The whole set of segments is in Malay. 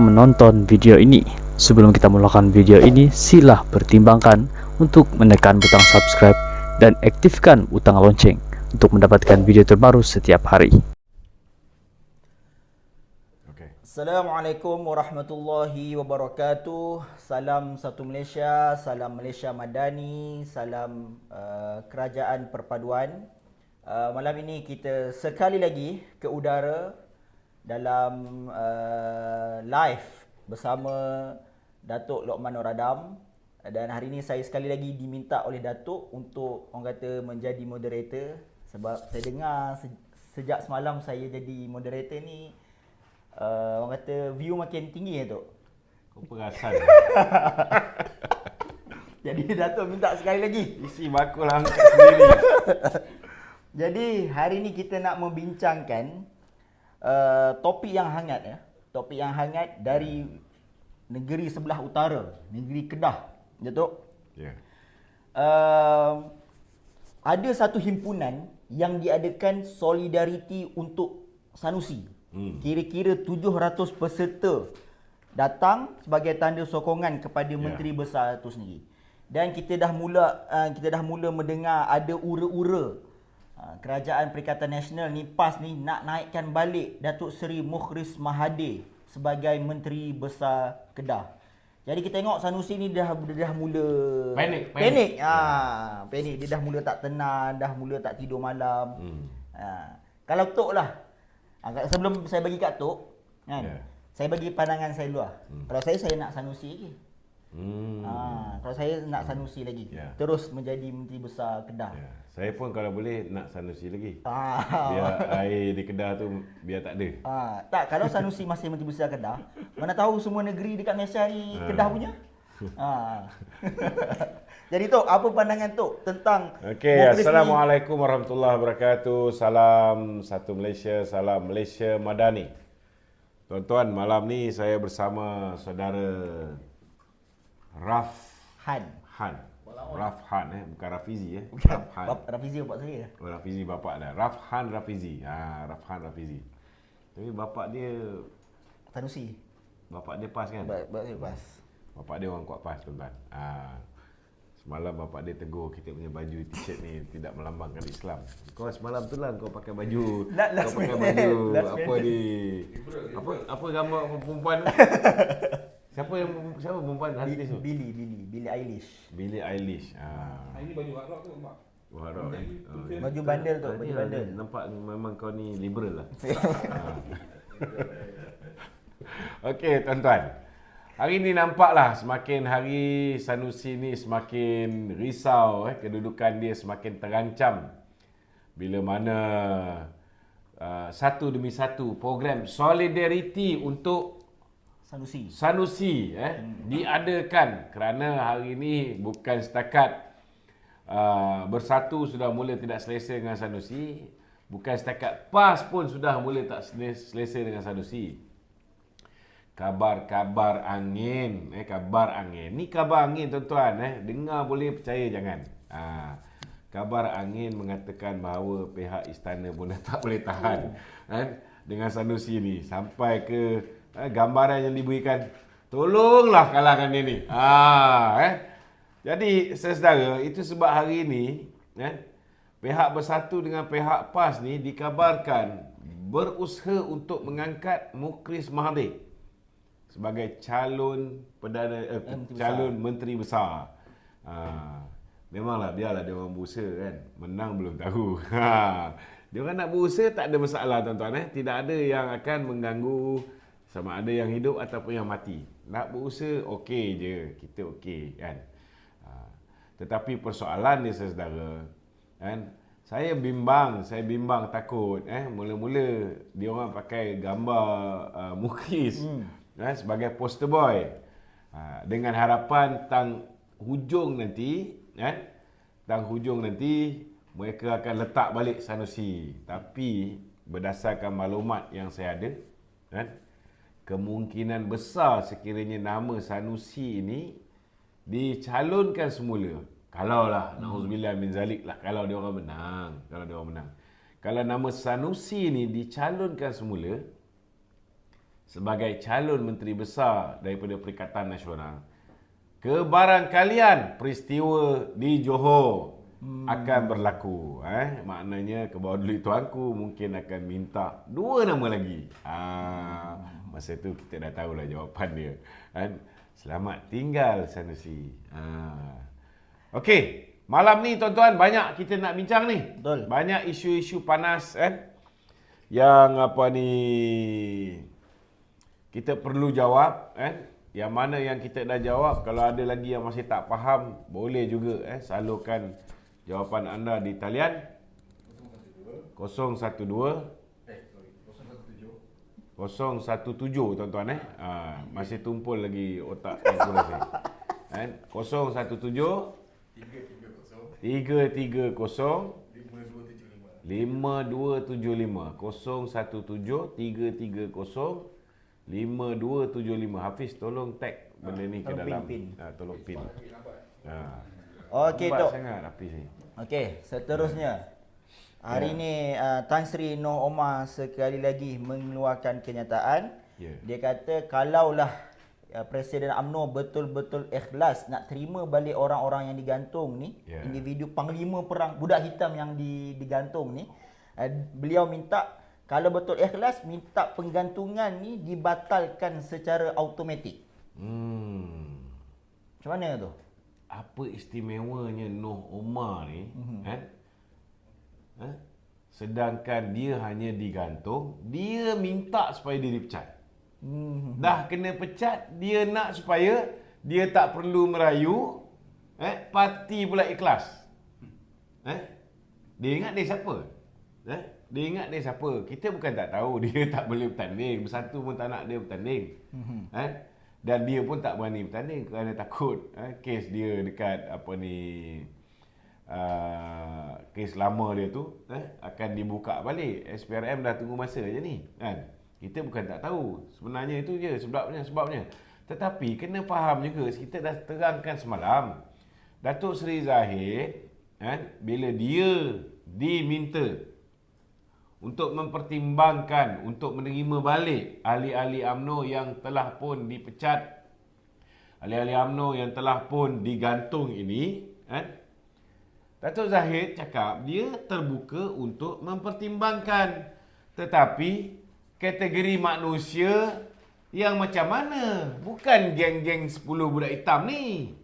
menonton video ini. Sebelum kita melakukan video ini, sila pertimbangkan untuk menekan butang subscribe dan aktifkan butang lonceng untuk mendapatkan video terbaru setiap hari. Assalamualaikum warahmatullahi wabarakatuh. Salam satu Malaysia, salam Malaysia Madani, salam Kerajaan Perpaduan. Malam ini kita sekali lagi ke udara dalam live bersama Datuk Lokman Nur Adam. Dan hari ini saya sekali lagi diminta oleh Datuk untuk orang kata menjadi moderator. Sebab saya dengar sejak semalam saya jadi moderator ni, orang kata view makin tinggi tu. Kau perasan. Jadi Datuk minta sekali lagi. Isi bakul angkat sendiri. Jadi hari ni kita nak membincangkan topik yang hangat ya. Topik yang hangat dari negeri sebelah utara, negeri Kedah. Datuk. Ya. Ada satu himpunan yang diadakan solidariti untuk Sanusi. Kira-kira 700 peserta datang sebagai tanda sokongan kepada Menteri Besar itu sendiri. Dan kita dah mula mendengar ada ura-ura Kerajaan Perikatan Nasional ni PAS ni nak naikkan balik Datuk Seri Mukhris Mahathir sebagai Menteri Besar Kedah. Jadi kita tengok Sanusi ni dah mula Panik. Panik. Panik, dia dah mula tak tenang, dah mula tak tidur malam. Kalau Tok lah, sebelum saya bagi kat Tok kan, saya bagi pandangan saya dulu lah. Kalau saya nak Sanusi lagi. Kalau saya nak Sanusi lagi, terus menjadi Menteri Besar Kedah. Saya pun kalau boleh nak Sanusi lagi. Biar air di Kedah tu biar tak ada. Tak, kalau Sanusi masih Menteri Besar Kedah, mana tahu semua negeri dekat Malaysia ni Kedah punya. Jadi Tok, apa pandangan Tok tentang Assalamualaikum warahmatullahi wabarakatuh. Salam satu Malaysia, salam Malaysia Madani. Tuan-tuan, malam ni saya bersama saudara Rafhan, bukan Rafizi Rafhan. Rafizi bapak saya. Rafizi bapak dah. Rafhan Rafizi. Tapi bapak dia Sanusi. Bapak dia PAS kan? Bapak dia PAS. Bapak dia orang kuat PAS, tuan-tuan. Semalam bapak dia tegur kita punya baju t-shirt ni tidak melambangkan Islam. Kau semalam tu lah kau pakai baju. Kau pakai baju apa ni? Apa gambar perempuan tu? Siapa perempuan artis tu? Billie Eilish. Billie Eilish. Ini baju hard rock tu mak. Hard rock kan? Baju bandel tu, baju bandel. Nampak memang kau ni liberal lah. Okey, tuan-tuan. Hari ni nampaklah semakin hari Sanusi ni semakin risau, kedudukan dia semakin terancam. Bila mana satu demi satu program solidariti untuk Sanusi diadakan, kerana hari ini bukan setakat Bersatu sudah mula tidak selesa dengan Sanusi, bukan setakat PAS pun sudah mula tak selesa dengan Sanusi. Kabar angin, kabar angin. Ni kabar angin tuan-tuan, dengar boleh, percaya jangan. Kabar angin mengatakan bahawa pihak istana pun dah tak boleh tahan dengan Sanusi ni, sampai ke gambaran yang diberikan, tolonglah kalahkan dia ni. Jadi saudara, itu sebab hari ini pihak Bersatu dengan pihak PAS ni dikabarkan berusaha untuk mengangkat Mukhris Mahathir sebagai calon Menteri Besar. Memanglah, biarlah dia orang berusaha kan. Menang belum tahu. Dia orang nak berusaha tak ada masalah tuan-tuan. Tidak ada yang akan mengganggu sama ada yang hidup ataupun yang mati. Nak berusaha okey je, kita okey kan. Tetapi persoalan dia saudara kan, saya bimbang takut mula-mula dia orang pakai gambar Mukhris sebagai poster boy, dengan harapan tang hujung nanti mereka akan letak balik Sanusi. Tapi berdasarkan maklumat yang saya ada kemungkinan besar sekiranya nama Sanusi ini dicalonkan semula, kalaulah nauzubillah min zalik lah, kalau dia orang menang, kalau nama Sanusi ini dicalonkan semula, sebagai calon Menteri Besar daripada Perikatan Nasional, kebarangkalian peristiwa di Johor akan berlaku. Maknanya ke bawah dulu tuanku mungkin akan minta 2 nama lagi. Masa tu kita dah tahulah jawapan dia. Selamat tinggal Sanusi. Okey, malam ni tuan-tuan banyak kita nak bincang ni. Betul. Banyak isu-isu panas yang apa ni kita perlu jawab Yang mana yang kita dah jawab, kalau ada lagi yang masih tak faham, boleh juga salurkan jawapan anda di talian 012 017 tuan-tuan masih tumpul lagi otak kalkulasi. 017 330 5275 017 330 5275. Hafiz tolong tag benda ni ke tolong dalam pin. tolong pin. Okey, Lambat Tok. sangat Hafiz ni. Okey, seterusnya. Hari ni Tan Sri Noh Omar sekali lagi mengeluarkan kenyataan. Ya. Dia kata kalaulah Presiden UMNO betul-betul ikhlas nak terima balik orang-orang yang digantung ni, individu panglima perang budak hitam yang digantung ni, beliau minta kalau betul ikhlas minta penggantungan ni dibatalkan secara automatik. Macam mana tu? Apa istimewanya Noh Omar ni? Sedangkan dia hanya digantung, dia minta supaya dia dipecat. Dah kena pecat, dia nak supaya dia tak perlu merayu, parti pula ikhlas. Dia ingat dia siapa? Dia ingat dia siapa? Kita bukan tak tahu dia tak boleh bertanding. Bersatu pun tak nak dia bertanding. Dan dia pun tak berani bertanding kerana takut kes dia dekat apa ni, kes lama dia tu akan dibuka balik. SPRM dah tunggu masa je ni kan. Kita bukan tak tahu. Sebenarnya itu je sebabnya. Tetapi kena faham juga, kita dah terangkan semalam, Datuk Seri Zahid bila dia diminta untuk mempertimbangkan untuk menerima balik ahli-ahli UMNO yang telah pun dipecat, ahli-ahli UMNO yang telah pun digantung ini, Datuk Zahid cakap dia terbuka untuk mempertimbangkan. Tetapi kategori manusia yang macam mana? Bukan geng-geng 10 budak hitam ni.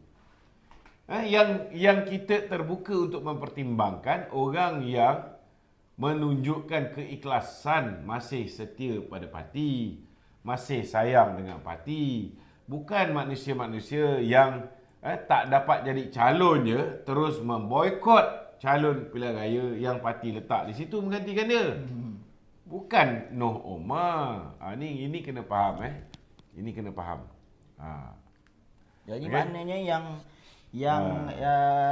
Yang kita terbuka untuk mempertimbangkan orang yang menunjukkan keikhlasan, masih setia pada parti, masih sayang dengan parti. Bukan manusia-manusia yang tak dapat jadi calon je, terus memboikot calon pilihan raya yang parti letak di situ menggantikan dia. Bukan Noh Omar. Ini kena faham Ini kena faham. Jadi maknanya yang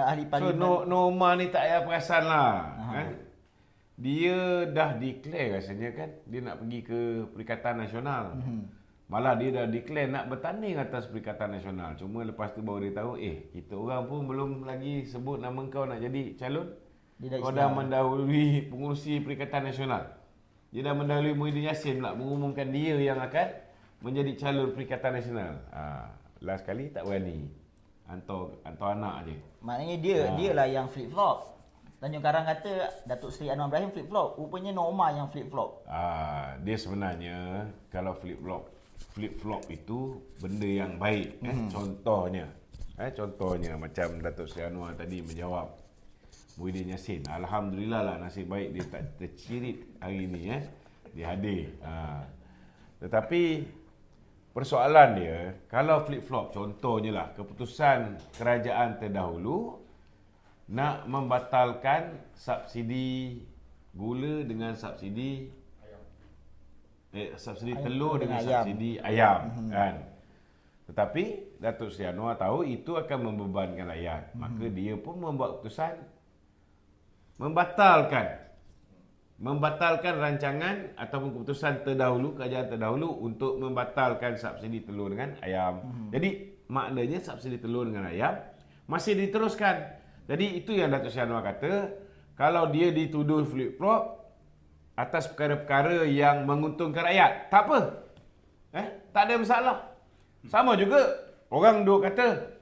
ahli So parlimen Noh Omar ni tak payah perasan lah. Dia dah declare rasanya kan, dia nak pergi ke Perikatan Nasional. Malah dia dah declare nak bertanding atas Perikatan Nasional. Cuma lepas tu baru dia tahu, kita orang pun belum lagi sebut nama kau nak jadi calon. Kau dah mendahului pengurusi Perikatan Nasional. Dia dah mendahului Muhyiddin Yassin pula mengumumkan dia yang akan menjadi calon Perikatan Nasional. Last kali tak berani. Hantar anak je. maknanya dialah yang flip flop. Tanjung Karang kata Datuk Seri Anwar Ibrahim flip flop. Rupanya Noh Omar yang flip flop. Dia sebenarnya kalau flip flop itu benda yang baik. Contohnya macam Datuk Seri Anwar tadi menjawab Muhyiddin Yassin. Alhamdulillah lah, nasib baik dia tak tercirit hari ni dia hadir. Tetapi persoalan dia, kalau flip-flop, contohnya lah keputusan kerajaan terdahulu nak membatalkan subsidi gula dengan subsidi subsidi telur dengan subsidi ayam kan. Tetapi Datuk Seri Anwar tahu itu akan membebankan rakyat. Maka dia pun membuat keputusan membatalkan rancangan ataupun keputusan terdahulu, kerajaan terdahulu untuk membatalkan subsidi telur dengan ayam. Jadi maknanya subsidi telur dengan ayam masih diteruskan. Jadi itu yang Datuk Seri Anwar kata, kalau dia dituduh flip-flop atas perkara-perkara yang menguntungkan rakyat, tak apa. Tak ada masalah. Sama juga orang duk kata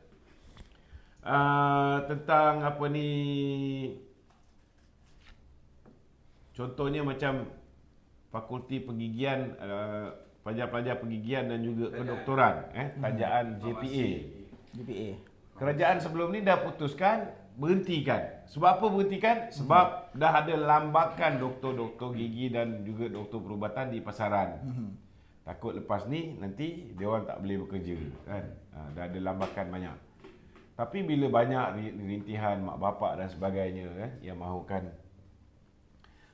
tentang apa ni, contohnya macam fakulti pergigian, pelajar-pelajar pergigian dan juga kedoktoran, tajaan JPA. GPA. Kerajaan sebelum ni dah putuskan berhentikan. Sebab apa berhentikan? Sebab dah ada lambakan doktor-doktor gigi dan juga doktor perubatan di pasaran. Takut lepas ni nanti dia orang tak boleh bekerja, kan. Dah ada lambakan banyak. Tapi bila banyak rintihan mak bapak dan sebagainya, kan, yang mahukan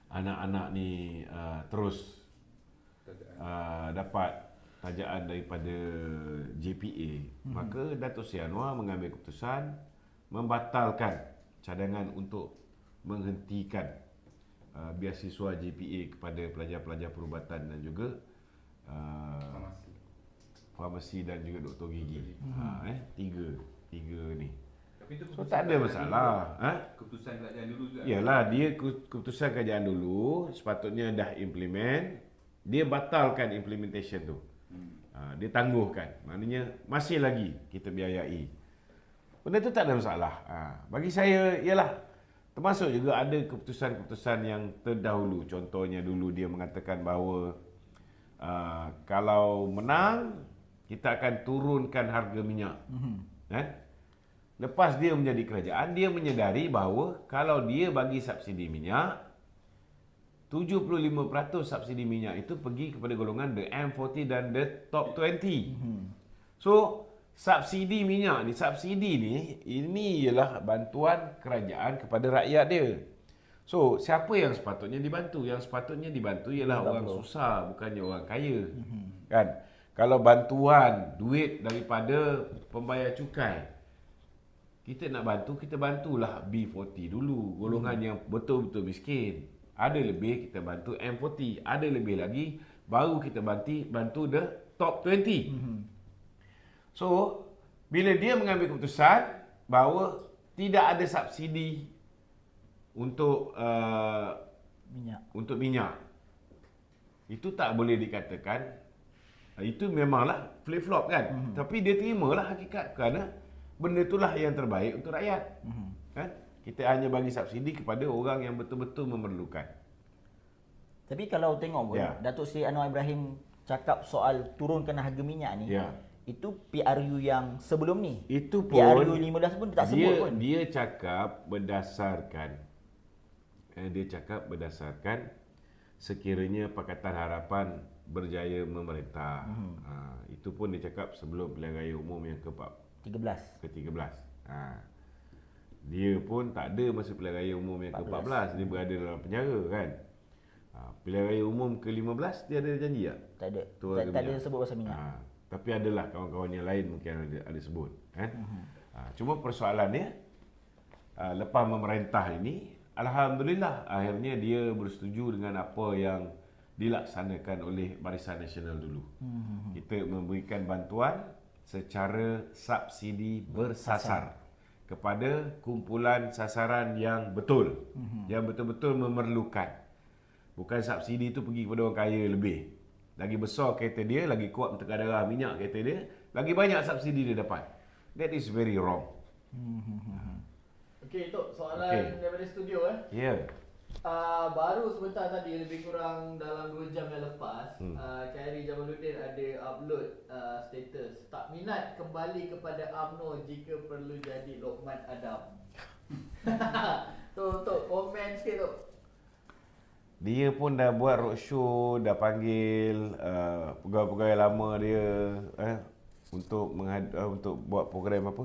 anak-anak ni terus dapat tajaan daripada JPA, maka Datuk Seri Anwar mengambil keputusan membatalkan cadangan untuk menghentikan beasiswa JPA kepada pelajar-pelajar perubatan dan juga farmasi dan juga doktor gigi. Tiga ni. Tapi itu So tak ada masalah. Keputusan kerajaan dulu juga. Yalah, dia keputusan kerajaan dulu sepatutnya dah implement, dia batalkan implementation tu. Dia tangguhkan. Maknanya masih lagi kita biayai. Benda tu tak ada masalah. Bagi saya ialah termasuk juga ada keputusan-keputusan yang terdahulu. Contohnya dulu dia mengatakan bahawa kalau menang kita akan turunkan harga minyak. Lepas dia menjadi kerajaan, dia menyedari bahawa kalau dia bagi subsidi minyak, 75% subsidi minyak itu pergi kepada golongan the M40 dan the top 20. So, subsidi minyak ni, ini ialah bantuan kerajaan kepada rakyat dia. So, siapa yang sepatutnya dibantu? Yang sepatutnya dibantu ialah orang susah, bukannya orang kaya. Kan? Kalau bantuan duit daripada pembayar cukai, kita nak bantu, kita bantulah B40 dulu, golongan yang betul-betul miskin. Ada lebih kita bantu M40, ada lebih lagi baru kita bantu the top 20. So, bila dia mengambil keputusan bahawa tidak ada subsidi untuk minyak, itu tak boleh dikatakan, itu memanglah flip-flop kan. Tapi dia terimalah hakikat kerana benda itulah yang terbaik untuk rakyat. Kan? Kita hanya bagi subsidi kepada orang yang betul-betul memerlukan. Tapi kalau tengok pun, Datuk Seri Anwar Ibrahim cakap soal turunkan harga minyak ni, itu PRU yang sebelum ni. Itu pun PRU 15 pun tak sebut pun. Dia cakap berdasarkan sekiranya Pakatan Harapan berjaya memerintah. Itu pun dia cakap sebelum pilihan raya umum yang ke-13. Dia pun tak ada masa pilihan raya umum yang ke-14, dia berada dalam penjara kan. Pilihan raya umum ke-15 dia ada janji tak? Tak ada. Tak ada sebut pasal minyak. Tapi adalah kawan-kawan yang lain mungkin ada sebut kan. Cuma persoalannya lepas memerintah ini, alhamdulillah akhirnya dia bersetuju dengan apa yang dilaksanakan oleh Barisan Nasional dulu. Kita memberikan bantuan secara subsidi bersasar kepada kumpulan sasaran yang betul, yang betul-betul memerlukan. Bukan subsidi itu pergi kepada orang kaya lebih. Lagi besar kereta dia, lagi kuat mentekan darah minyak kereta dia, lagi banyak subsidi dia dapat. That is very wrong. Okey, Tok, soalan daripada studio Ya. Baru sebentar tadi, lebih kurang dalam 2 jam yang lepas, Khairi Jamaluddin ada upload status tak minat kembali kepada UMNO jika perlu jadi Lokman Adam. Tok, komen sikit Tok. Dia pun dah buat roadshow, dah panggil pegawai-pegawai lama dia untuk buat program apa?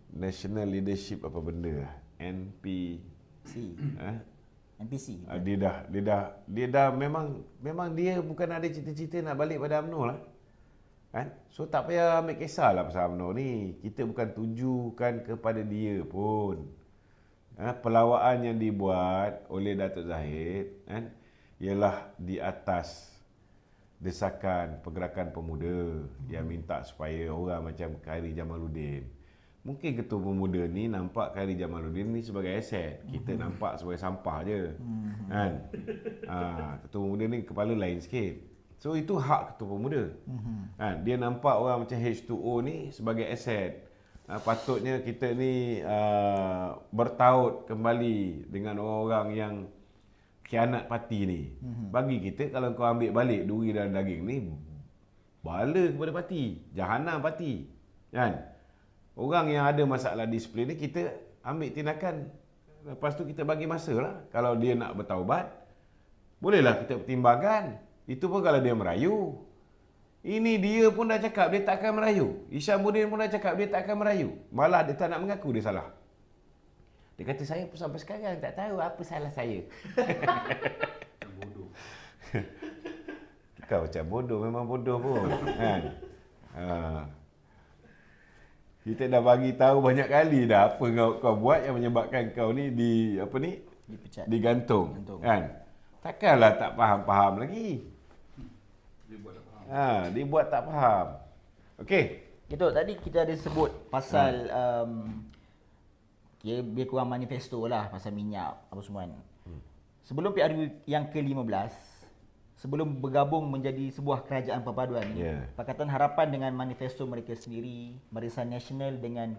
National Leadership apa benda? NPC. NPC. Dia dah memang dia bukan ada cita-cita nak balik pada UMNO lah. Kan? So tak payah ambil kisahlah pasal UMNO ni. Kita bukan tujukan kepada dia pun. Pelawaan yang dibuat oleh Datuk Zahid kan, ialah di atas desakan pergerakan pemuda yang minta supaya orang macam Khairi Jamaluddin. Mungkin ketua pemuda ni nampak Khairi Jamaluddin ni sebagai aset. Kita nampak sebagai sampah je. Kan? Ketua pemuda ni kepala lain sikit. So itu hak Ketua Pemuda. Dia nampak orang macam H2O ni sebagai aset. Patutnya kita ni bertaut kembali dengan orang-orang yang khianat parti ni. Bagi kita, kalau kau ambil balik duri dan daging ni, bala kepada parti, jahanam parti. Kan? Orang yang ada masalah disiplin ni, kita ambil tindakan. Lepas tu kita bagi masa lah. Kalau dia nak bertaubat, bolehlah kita pertimbangkan. Itu pun kalau dia merayu. Ini dia pun dah cakap dia tak akan merayu. Isyamuddin pun dah cakap dia tak akan merayu. Malah dia tak nak mengaku dia salah. Dia kata saya pun sampai sekarang tak tahu apa salah saya. Bodoh. Kau macam bodoh, memang bodoh pun. Kan? Kita dah bagi tahu banyak kali dah apa kau buat yang menyebabkan kau ni Dipecat. digantung. Gantung. Kan? Takkanlah tak faham-faham lagi. Dia buat tak faham. Okey. Itu tadi kita ada sebut pasal lebih kurang manifesto lah pasal minyak apa semua kan. Sebelum PRU yang ke-15, sebelum bergabung menjadi sebuah kerajaan perpaduan ni, Pakatan Harapan dengan manifesto mereka sendiri, Barisan Nasional dengan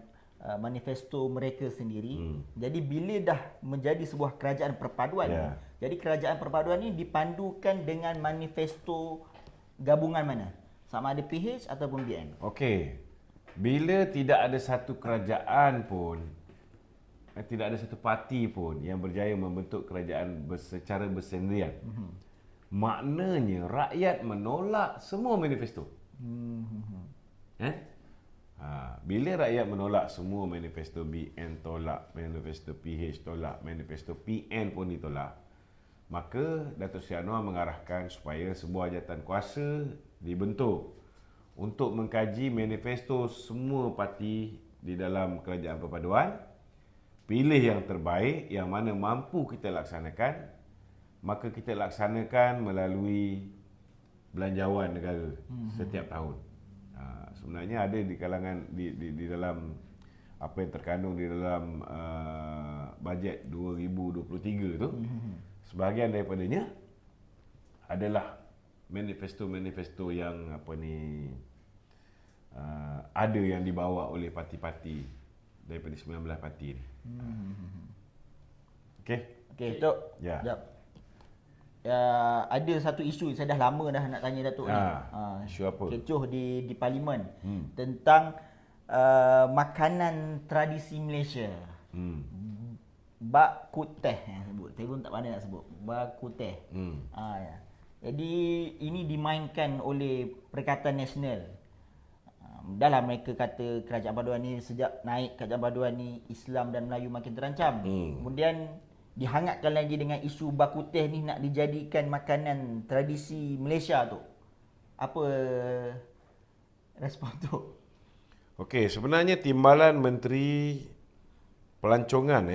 manifesto mereka sendiri. Jadi bila dah menjadi sebuah kerajaan perpaduan ni, jadi kerajaan perpaduan ni dipandukan dengan manifesto gabungan mana? Sama ada PH ataupun BN. Okey. Bila tidak ada satu kerajaan pun, tidak ada satu parti pun yang berjaya membentuk kerajaan secara bersendirian, maknanya rakyat menolak semua manifesto. Bila rakyat menolak semua manifesto, BN tolak, manifesto PH tolak, manifesto PN pun ditolak, maka Datuk Seri Anwar mengarahkan supaya sebuah jawatan kuasa dibentuk untuk mengkaji manifesto semua parti di dalam kerajaan perpaduan, pilih yang terbaik, yang mana mampu kita laksanakan, maka kita laksanakan melalui belanjawan negara setiap tahun. Sebenarnya ada di kalangan di dalam apa yang terkandung di dalam bajet 2023 tu, sebahagian daripadanya adalah manifesto-manifesto yang ada yang dibawa oleh parti-parti daripada 19 parti ni. Okey. Okey, Datuk. Ya. Sekejap. Ada satu isu saya dah lama dah nak tanya Datuk ni. Isu apa? Kecoh di parlimen tentang makanan tradisi Malaysia. Bak kuteh yang sebut. Saya pun tak pandai nak sebut. Bak kuteh. Ya. Jadi ini dimainkan oleh Perikatan Nasional. Dahlah mereka kata kerajaan perpaduan ni sejak naik kerajaan perpaduan ni Islam dan Melayu makin terancam. Kemudian dihangatkan lagi dengan isu bak kuteh ni nak dijadikan makanan tradisi Malaysia tu. Apa respon tu? Okey, sebenarnya Timbalan Menteri Pelancongan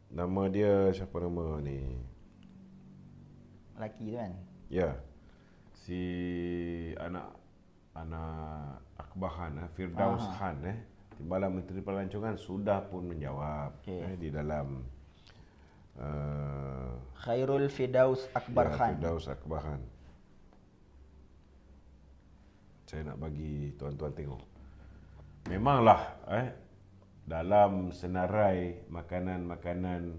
nama dia siapa nama ni? Lelaki tu kan? Ya. Si anak Akbahan Firdaus Khan Timbalan Menteri Pelancongan sudah pun menjawab di dalam Khairul Firdaus Akbar Khan. Firdaus Akbar Khan. Saya nak bagi tuan-tuan tengok. Memanglah dalam senarai makanan-makanan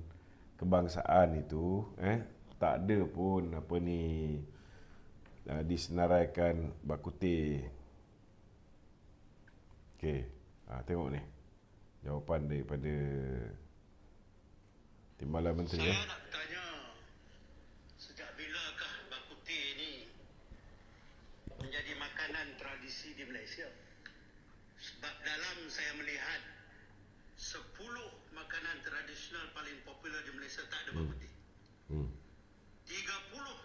kebangsaan itu tak ada pun disenaraikan bak kuteh. Okey. Tengok ni. Jawapan daripada Timbalan Menteri. Saya nak tanya, sejak bilakah bak kuteh ni menjadi makanan tradisi di Malaysia? Sebab dalam saya melihat 10 makanan tradisional paling popular di Malaysia tak ada bak kuteh. 30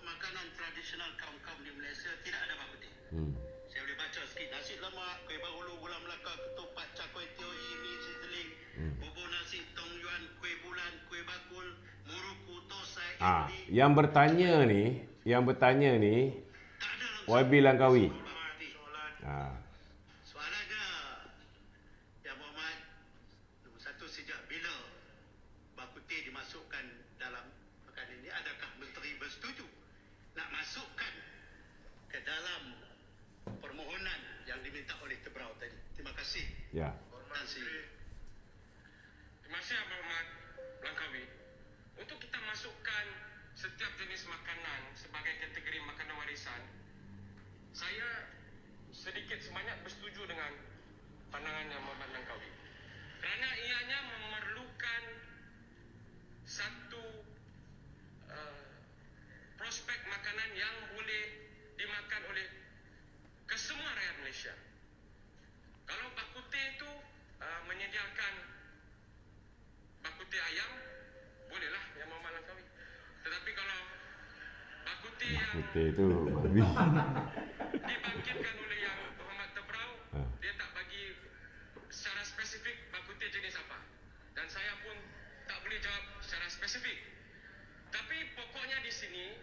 makanan tradisional kaum-kaum di Malaysia tidak ada bak kuteh. Saya boleh baca sikit. Nasi lemak, kuih bahulu, gula melaka, ketupat, cak kuih teo, mi sizzling, bubur nasi, tong yuan, kuih bulan, kuih bakul, muruku, tosai, idli. Yang bertanya ni Tak ada langsung. YB Langkawi. Soalannya, Ya Muhammad, nombor satu, sejak bila bak kuteh dimasukkan dalam Tebrau tadi. Terima kasih. Ya. Tan Sri. Terima kasih Abang Ahmad Langkawi. Untuk kita masukkan setiap jenis makanan sebagai kategori makanan warisan, saya sedikit sebanyak bersetuju dengan pandangannya Muhammad Langkawi. Kerana ianya memerlukan satu prospek makanan yang boleh dimakan oleh kesemua rakyat Malaysia. Kalau bak kutih itu menyediakan bak kutih ayam, bolehlah yang Muhammad Langkawi. Tetapi kalau bak kutih yang Putih tu babi. dibangkitkan oleh yang Muhammad Tebrau, dia tak bagi secara spesifik bak kutih jenis apa. Dan saya pun tak boleh jawab secara spesifik. Tapi pokoknya di sini,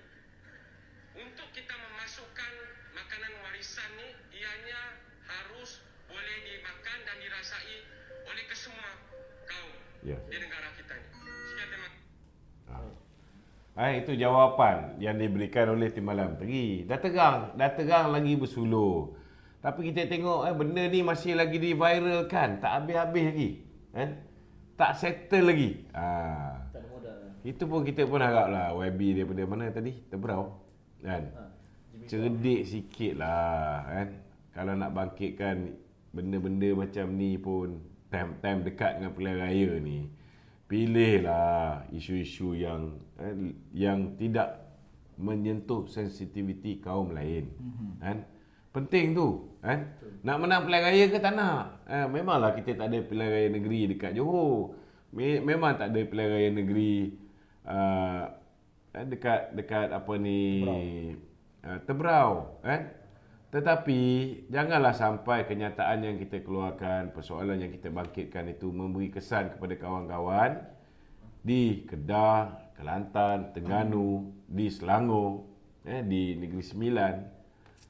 untuk kita memasukkan makanan warisan ni, ianya harus boleh dimakan dan dirasai oleh kesemua kaum di negara kita ni. Sekian, terima kasih. Itu jawapan yang diberikan oleh Timbalan Menteri. Dah terang lagi bersuluh. Tapi kita tengok benda ni masih lagi diviralkan, tak habis-habis lagi. Tak settle lagi. Tak ada modal. Itu pun kita pun haraplah YB daripada mana tadi? Tebrau. Kan? Cerdik sikit lah kan. Kalau nak bangkitkan benda-benda macam ni pun time dekat dengan pilihan raya ni, pilihlah isu-isu yang tidak menyentuh sensitiviti kaum lain. Kan? Penting tu kan. Nak menang pilihan raya ke tak nak? Memanglah kita tak ada pilihan raya negeri dekat Johor. Memang tak ada pilihan raya negeri dekat apa ni Tebrau kan. Tetapi janganlah sampai kenyataan yang kita keluarkan, persoalan yang kita bangkitkan itu memberi kesan kepada kawan-kawan di Kedah, Kelantan, Terengganu, di Selangor, di Negeri Sembilan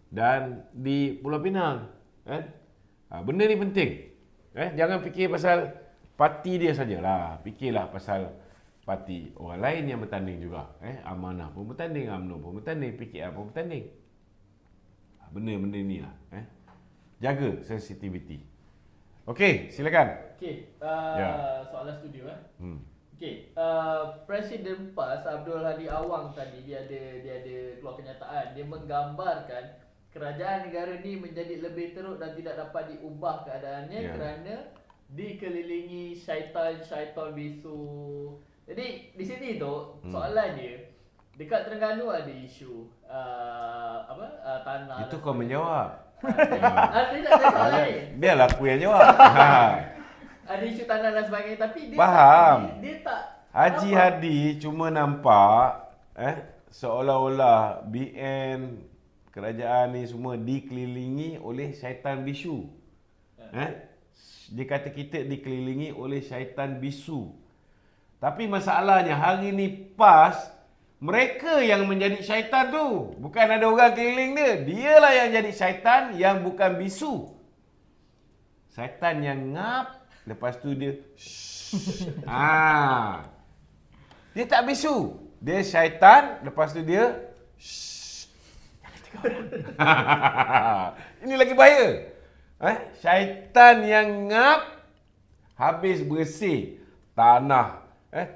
dan di Pulau Pinang. Benda ni penting. Jangan fikir pasal parti dia sajalah. Fikirlah pasal parti orang lain yang bertanding juga. Amanah pun bertanding, UMNO pun bertanding, PKR pun bertanding. Benda-benda ni lah. Jaga sensitiviti. Okey, silakan. Okey, soalan studio Okey, Presiden PAS Abdul Hadi Awang tadi dia ada keluar kenyataan. Dia menggambarkan kerajaan negara ni menjadi lebih teruk dan tidak dapat diubah keadaannya kerana dikelilingi syaitan bisu. Jadi di sini tu soalan dia, dekat Terengganu ada isu tanah. Itu kau menjawab. Dia tak ada soalan lain. Biarlah aku yang jawab. Ada isu tanah dan sebagainya, tapi dia Faham. dia tak Haji Hadi cuma nampak seolah-olah BN kerajaan ni semua dikelilingi oleh syaitan bisu. Dia kata kita dikelilingi oleh syaitan bisu. Tapi masalahnya hari ni PAS, mereka yang menjadi syaitan tu. Bukan ada orang keliling dia. Dialah yang jadi syaitan yang bukan bisu. Syaitan yang ngap, lepas tu dia dia tak bisu. Dia syaitan, lepas tu dia ini lagi bahaya. Syaitan yang ngap, habis bersih tanah.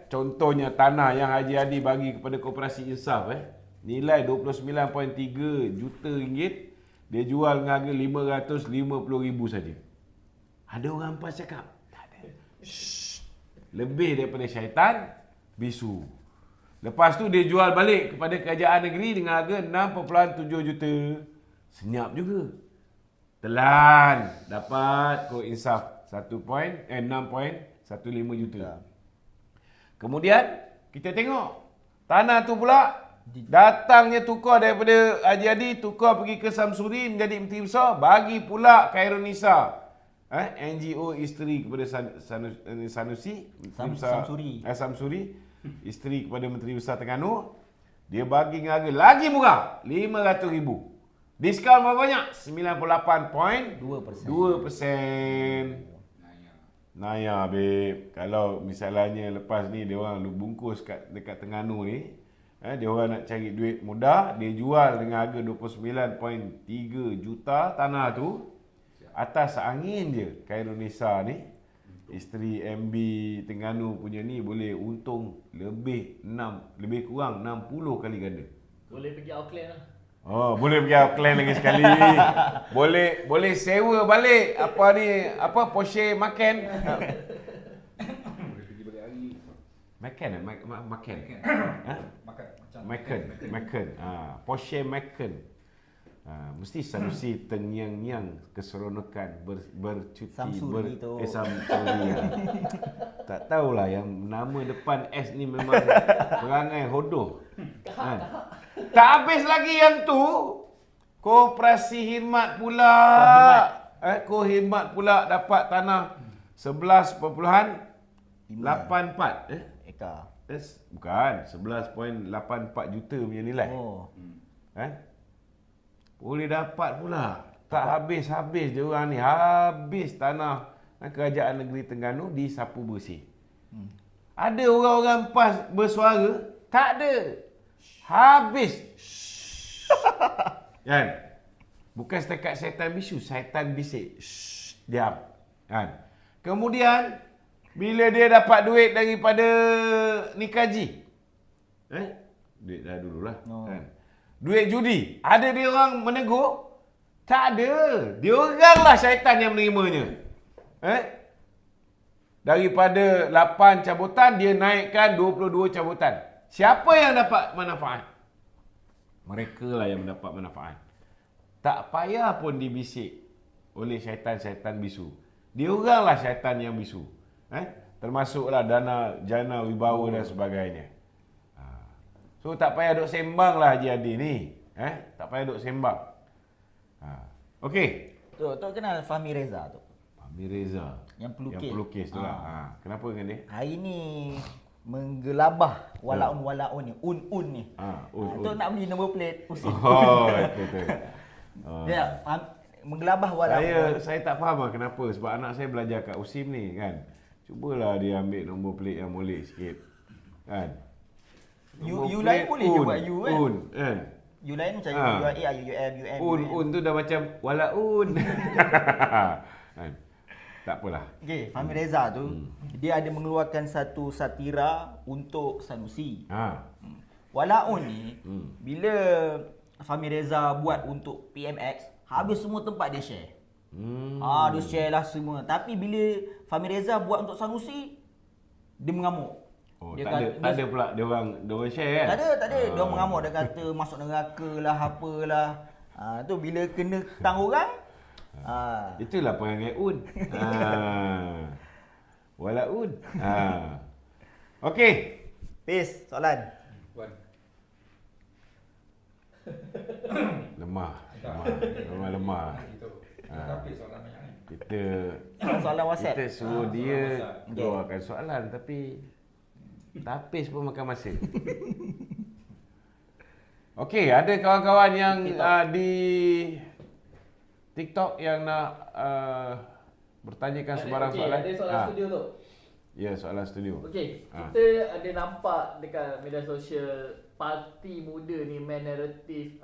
Contohnya tanah yang Haji Hadi bagi kepada Koperasi Insaf, nilai 29.3 juta ringgit, dia jual dengan harga 550,000 saja. Ada orang PAS cakap, tak ada. Lebih daripada syaitan bisu. Lepas tu dia jual balik kepada kerajaan negeri dengan harga 6.7 juta. Senyap juga. Telan dapat Ko Insaf 6.15 juta. Kemudian kita tengok tanah tu pula datangnya tukar daripada Haji Hadi, tukar pergi ke Samsuri menjadi Menteri Besar, bagi pula Khairunisa, NGO isteri kepada Sanusi, Samsuri, isteri kepada Menteri Besar Terengganu. Dia bagi dengan harga lagi murah, 500,000. Diskaun berapa banyak? 98.2%. Naya babe, kalau misalnya lepas ni dia orang bungkus dekat Terengganu ni, dia orang nak cari duit mudah, dia jual dengan harga 29.3 juta tanah tu. atas angin je Khairunisa ni, isteri MB Terengganu punya ni boleh untung lebih kurang 60 kali ganda. Boleh pergi Auckland lah. Oh, boleh pergi Auckland lagi sekali. boleh sewa balik Porsche Macan. Boleh pergi balik hari. Macan. Ha? Makan. Macan. Porsche Macan. Mesti Sanusi tengyang-nyang keseronokan bercuti Samsuri tu. Samsuri. Tak tahulah yang nama depan S ni memang perangai hodoh. Kan? Tak habis lagi yang tu. Koperasi Khidmat pula. Kokhidmat pula dapat tanah 11.84 Eka. bukan 11.84 juta punya nilai. Oh. Boleh dapat pula. Tak habis-habis dia orang ni. Habis tanah kerajaan negeri Terengganu disapu bersih. Ada orang-orang PAS bersuara? Tak ada. Habis. Kan? Bukan setakat syaitan bisu, syaitan bisik. Diam. Kan? Kemudian bila dia dapat duit daripada nikaji. Duit dah dululah. Oh. Kan? Duit judi. Ada dia orang menegur? Tak ada. Dia oranglah syaitan yang menerimanya. Daripada 8 cabutan, dia naikkan 22 cabutan. Siapa yang dapat manfaat? Mereka lah yang mendapat manfaat. Tak payah pun dibisik oleh syaitan-syaitan bisu. Dia oranglah syaitan yang bisu. Termasuklah dana jana wibawa dan sebagainya. So tak payah duk sembang lah Haji Adi ni. Tak payah duk sembang. Okey. Tok kenal Fahmi Reza tu? Fahmi Reza. Yang pelukis. Yang pelukis tu lah. Kenapa dengan dia? Hari ni menggelabah walaun ni. Un ni. Tok nak beli nombor plate usim. Oh, betul. Dia menggelabah walaun. Saya tak faham lah kenapa. Sebab anak saya belajar kat USIM ni kan. Cubalah dia ambil nombor plate yang molek sikit. Kan? You lain boleh je buat you kan? Kan? You lain macam UAA, UUM, Un tu dah macam walaun. Kan? Tak apalah. Okey, Fahmi Reza tu dia ada mengeluarkan satu satira untuk Sanusi. Walaun ni bila Fahmi Reza buat untuk PMX, habis semua tempat dia share. Dia share lah semua. Tapi bila Fahmi Reza buat untuk Sanusi, dia mengamuk. Dia tak ada pula dia orang share kan? Tak ada. Dia orang mengamuk, dia kata masuk neraka lah, apalah. Tu bila kena tang orang. Itulah perangai un. Walaun. Okey. Peace, soalan. Lemah. Tapi soalan banyak ni. Soalan WhatsApp. Kita suruh dia keluarkan soalan tapi tapis pun makan masa. Okey, ada kawan-kawan yang di TikTok yang nak bertanyakan sebarang soalan. Ada soalan studio tu. Ya, soalan studio. Okey, kita ada nampak dekat media sosial parti muda ni main naratif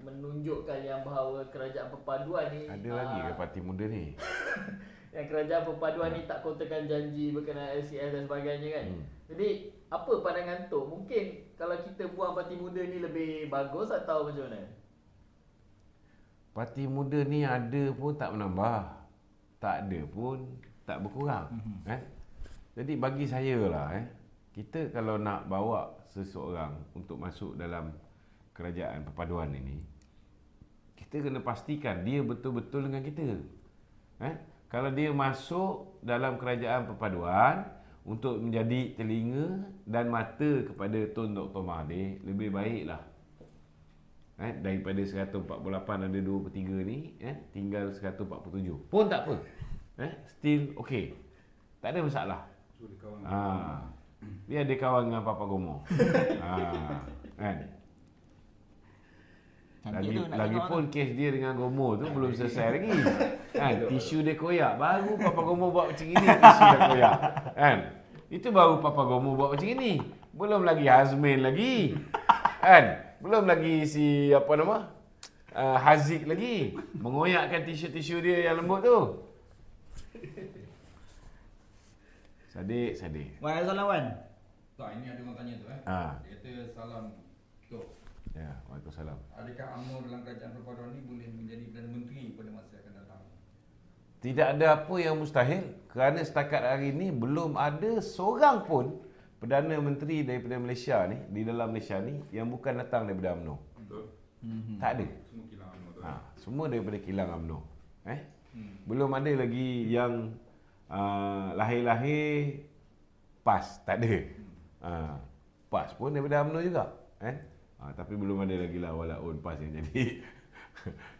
menunjukkan yang bahawa kerajaan perpaduan ni Ada lagi ke parti muda ni? yang kerajaan perpaduan ni tak kotakan janji berkenaan LCS dan sebagainya kan. Jadi apa pandangan tu? Mungkin kalau kita buang parti muda ni lebih bagus atau macam mana? Parti muda ni ada pun tak menambah. Tak ada pun tak berkurang. Jadi bagi saya lah kita kalau nak bawa seseorang untuk masuk dalam kerajaan perpaduan ini, kita kena pastikan dia betul-betul dengan kita. Kalau dia masuk dalam kerajaan perpaduan untuk menjadi telinga dan mata kepada Tun Dr. Mahathir, lebih baiklah daripada 148 ada 2/3 ni, tinggal 147 pun tak apa, still okay, tak ada masalah. Dia ada kawan dengan Papa Gomo. Kan? Lagipun kes dia dengan Gomo tu belum selesai lagi. Kan? Tisu dia koyak, baru Papa Gomo buat macam ini, tisu dah koyak. Kan? Itu baru Papa Gomo buat macam ini. Belum lagi Hazmin lagi. Kan? Belum lagi si Haziq lagi. Mengoyakkan tisu-tisu dia yang lembut tu. Sadik. Wan, ada soalan Wan? Tak, ini ada orang tanya tu Dia kata salam Tok. Ya, Waalaikumsalam. Adakah UMNO dalam kerajaan perpaduan ni boleh menjadi Perdana Menteri pada masa akan datang? Tidak ada apa yang mustahil kerana setakat hari ini belum ada seorang pun Perdana Menteri daripada Malaysia ni, di dalam Malaysia ni, yang bukan datang daripada UMNO. Betul. Tak ada. Semua kilang UMNO tu. Semua daripada kilang UMNO. Belum ada lagi yang lahir-lahir PAS, tak ada. PAS pun daripada UMNO juga. Tapi belum ada lagi lah walaupun PAS yang jadi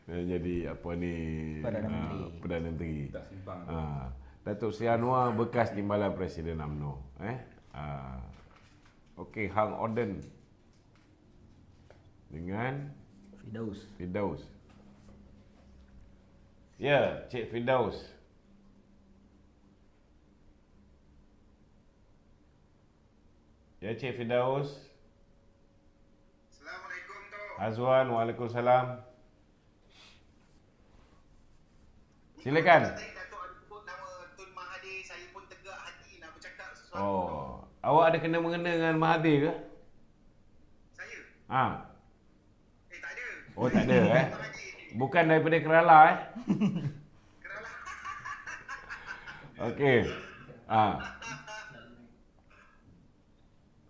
yang jadi apa ni, Perdana Menteri. Tak simpang. Datuk Seri Anwar bekas timbalan Presiden UMNO. Okey, Hang Oden dengan Firdaus. Ya, Cik Firdaus. Ya, Cik Firdaus. Assalamualaikum Tok. Azwan, Waalaikumsalam. Silakan. Tadi Datuk ada sebut nama Tun Mahathir, saya pun tegak hati nak bercakap sesuatu. Oh, awak ada kena-mengena dengan Mahathir ke? Saya? Tak ada. Oh, tak ada Tuan Haji. Bukan daripada Kerala Kerana Okey.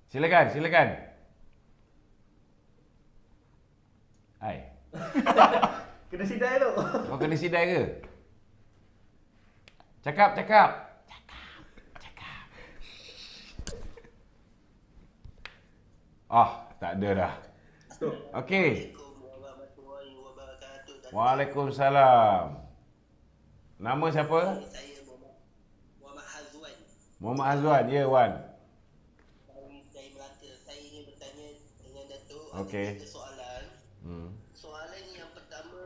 Silakan. Hai. Kena sidai tu. Kau kena sidai ke? Cakap. Tak ada dah. Okey. warahmatullahi wabarakatuh. Waalaikumsalam. Nama siapa? Saya Muhammad Hazwan. Muhammad Azwan. Ya, Wan. Dari Melaka. Saya ingin bertanya dengan Datuk. Okey. Ada 3 soalan. Soalan yang pertama,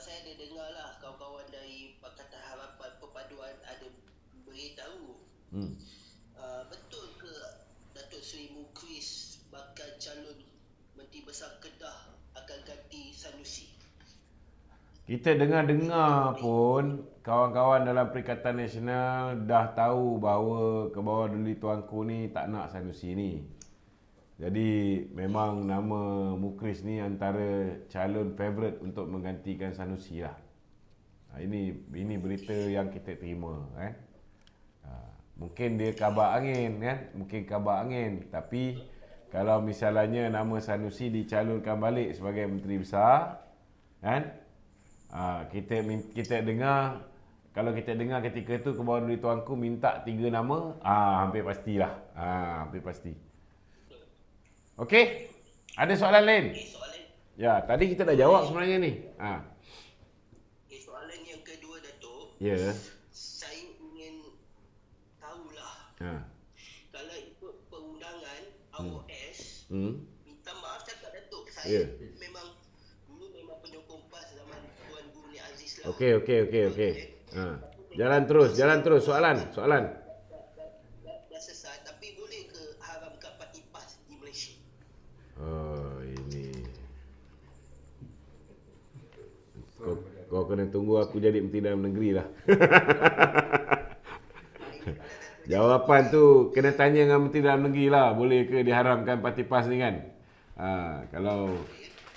saya ada dengar lah kawan-kawan dari Pakatan Harapan Perpaduan ada beritahu. Betul ke Datuk Seri Mukris bakal calon Menteri Besar Kedah akan ganti Sanusi? Kita dengar-dengar pun kawan-kawan dalam Perikatan Nasional dah tahu bahawa ke bawah Duli Tuanku ni tak nak Sanusi ni. Jadi memang nama Mukris ni antara calon favourite untuk menggantikan Sanusi lah. Ini berita yang kita terima kan. Mungkin dia kabar angin kan, tapi kalau misalnya nama Sanusi dicalonkan balik sebagai Menteri Besar kan, kita dengar, kalau kita dengar ketika tu ke bawah Duli Tuanku minta 3 nama, hampir pastilah. Hampir pasti. Okey? Ada soalan lain? Soalan Ya, tadi kita dah jawab sebenarnya ni. soalan yang kedua Datuk. Ya. Saya ingin tahulah kalau ikut perundangan AOS, minta maaf cakap Datuk, Ya. saya memang penyokong PAS zaman Tuan Guru Ni Aziz lah. Okey. Jalan terus. Soalan. Dah sesat, tapi boleh ke haramkan parti PAS di Malaysia? Oh, ini. Kau kena tunggu aku jadi Menteri Dalam Negeri lah. Jawapan tu kena tanya dengan Menteri Dalam Negeri lah. Boleh ke diharamkan parti PAS ni kan?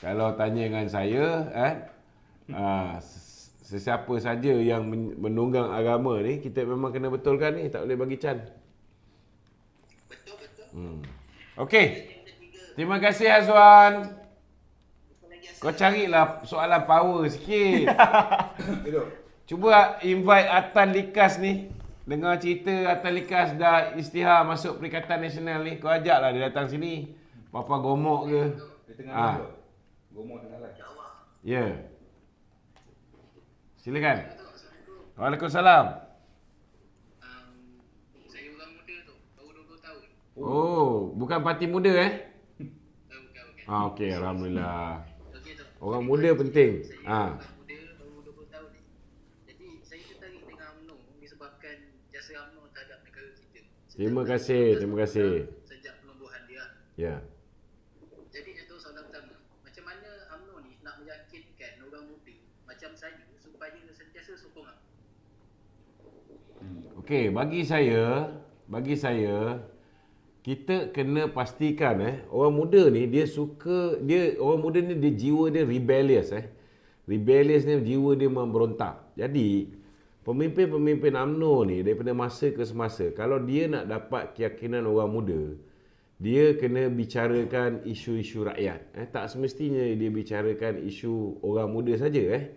Kalau tanya dengan saya, sesiapa saja yang menunggang agama ni, kita memang kena betulkan ni. Tak boleh bagi can. Betul. Okey. Terima kasih Azwan. Kau carilah soalan power sikit. Cuba invite Atan Likas ni. Dengar cerita Atan Likas dah istihar masuk Perikatan Nasional ni. Kau ajaklah dia datang sini. Apa gomok ke? Dia tengah Gomok tengah live. Ya. Silakan. Waalaikumsalam. Saya orang muda tu, baru 20 tahun. Oh, bukan parti muda Bukan. Okey, alhamdulillah. Okey tu. Orang muda penting. Orang muda baru 20 tahun ni. Jadi saya tertarik dengan UMNO disebabkan jasa UMNO terhadap negara kita. Terima kasih. Sejak penubuhan dia. Ya. Jadi itu soalan pertama. Macam mana UMNO ni nak meyakinkan orang muda macam saya supaya sentiasa sokong UMNO? Okey, bagi saya kita kena pastikan orang muda ni orang muda ni dia jiwa dia rebellious Rebellious ni jiwa dia memberontak. Jadi pemimpin-pemimpin UMNO ni daripada masa ke semasa, kalau dia nak dapat keyakinan orang muda, dia kena bicarakan isu-isu rakyat. Tak semestinya dia bicarakan isu orang muda saja.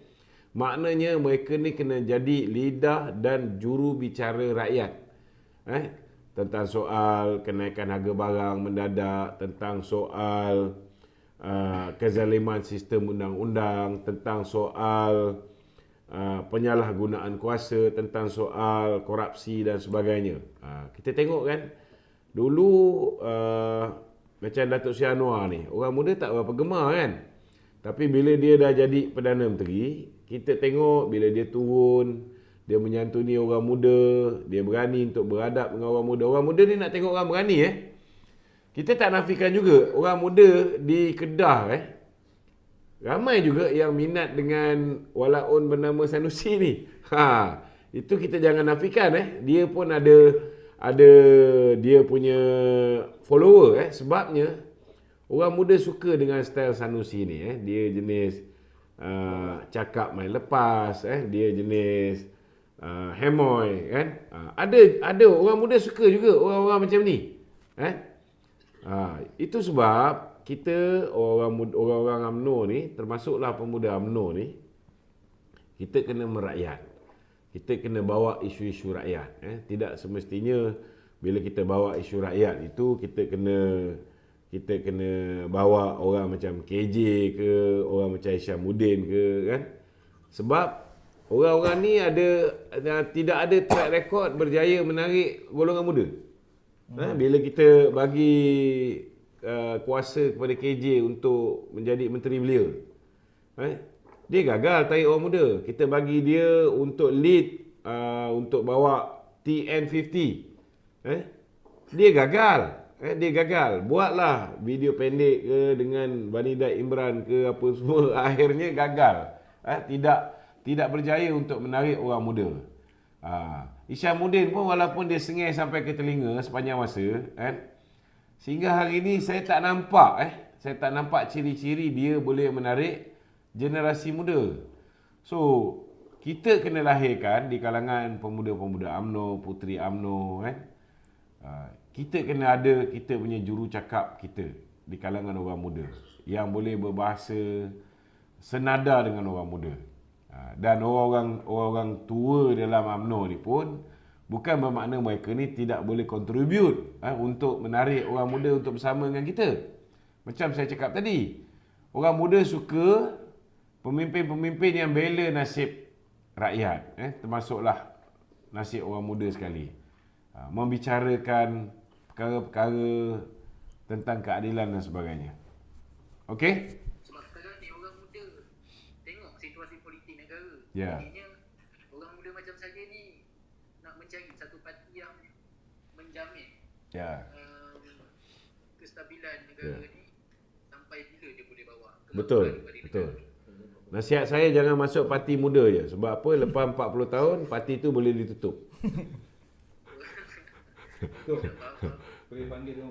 Maknanya mereka ni kena jadi lidah dan juru bicara rakyat. Tentang soal kenaikan harga barang mendadak, tentang soal kezaliman sistem undang-undang, tentang soal penyalahgunaan kuasa, tentang soal korupsi dan sebagainya. Kita tengok kan, dulu macam Datuk Seri Anwar ni, orang muda tak berapa gemar kan. Tapi bila dia dah jadi Perdana Menteri, kita tengok bila dia turun, dia menyantuni orang muda, dia berani untuk beradab dengan orang muda. Orang muda ni nak tengok orang berani Kita tak nafikan juga orang muda di Kedah ramai juga yang minat dengan walaun bernama Sanusi ni. Itu kita jangan nafikan Dia pun ada dia punya follower sebabnya orang muda suka dengan style Sanusi ni Dia jenis cakap main lepas dia jenis hemoy kan. Ada orang muda suka juga orang-orang macam ni. Itu sebab kita orang-orang UMNO ni, termasuklah pemuda UMNO ni, kita kena merakyat. Kita kena bawa isu-isu rakyat. Tidak semestinya bila kita bawa isu rakyat itu kita kena bawa orang macam KJ ke, orang macam Isyamuddin ke kan. Sebab orang-orang ni tidak ada track record berjaya menarik golongan muda. Bila kita bagi kuasa kepada KJ untuk menjadi menteri belia, dia gagal tarik orang muda. Kita bagi dia untuk lead untuk bawa TN50, dia gagal. Buatlah video pendek ke dengan Vanidai Imran ke apa semua, akhirnya gagal. Tidak berjaya untuk menarik orang muda. Isyamuddin pun walaupun dia sengih sampai ke telinga sepanjang masa, sehingga hari ini saya tak nampak ciri-ciri dia boleh menarik generasi muda. So, kita kena lahirkan di kalangan pemuda-pemuda UMNO, puteri UMNO kita kena ada kita punya juru cakap kita di kalangan orang muda yang boleh berbahasa senada dengan orang muda. Dan orang-orang tua dalam UMNO ni pun bukan bermakna mereka ni tidak boleh contribute untuk menarik orang muda untuk bersama dengan kita. Macam saya cakap tadi, orang muda suka pemimpin-pemimpin yang bela nasib rakyat, termasuklah nasib orang muda sekali. Membicarakan perkara-perkara tentang keadilan dan sebagainya. Okey? Sebab sekarang ni orang muda tengok situasi politik negara. Ya. Jadinya orang muda macam saya ni nak mencari satu parti yang menjamin kestabilan negara ni sampai bila dia boleh bawa Betul. Nasihat saya jangan masuk parti muda je. Sebab apa? Lepas 40 tahun parti tu boleh ditutup.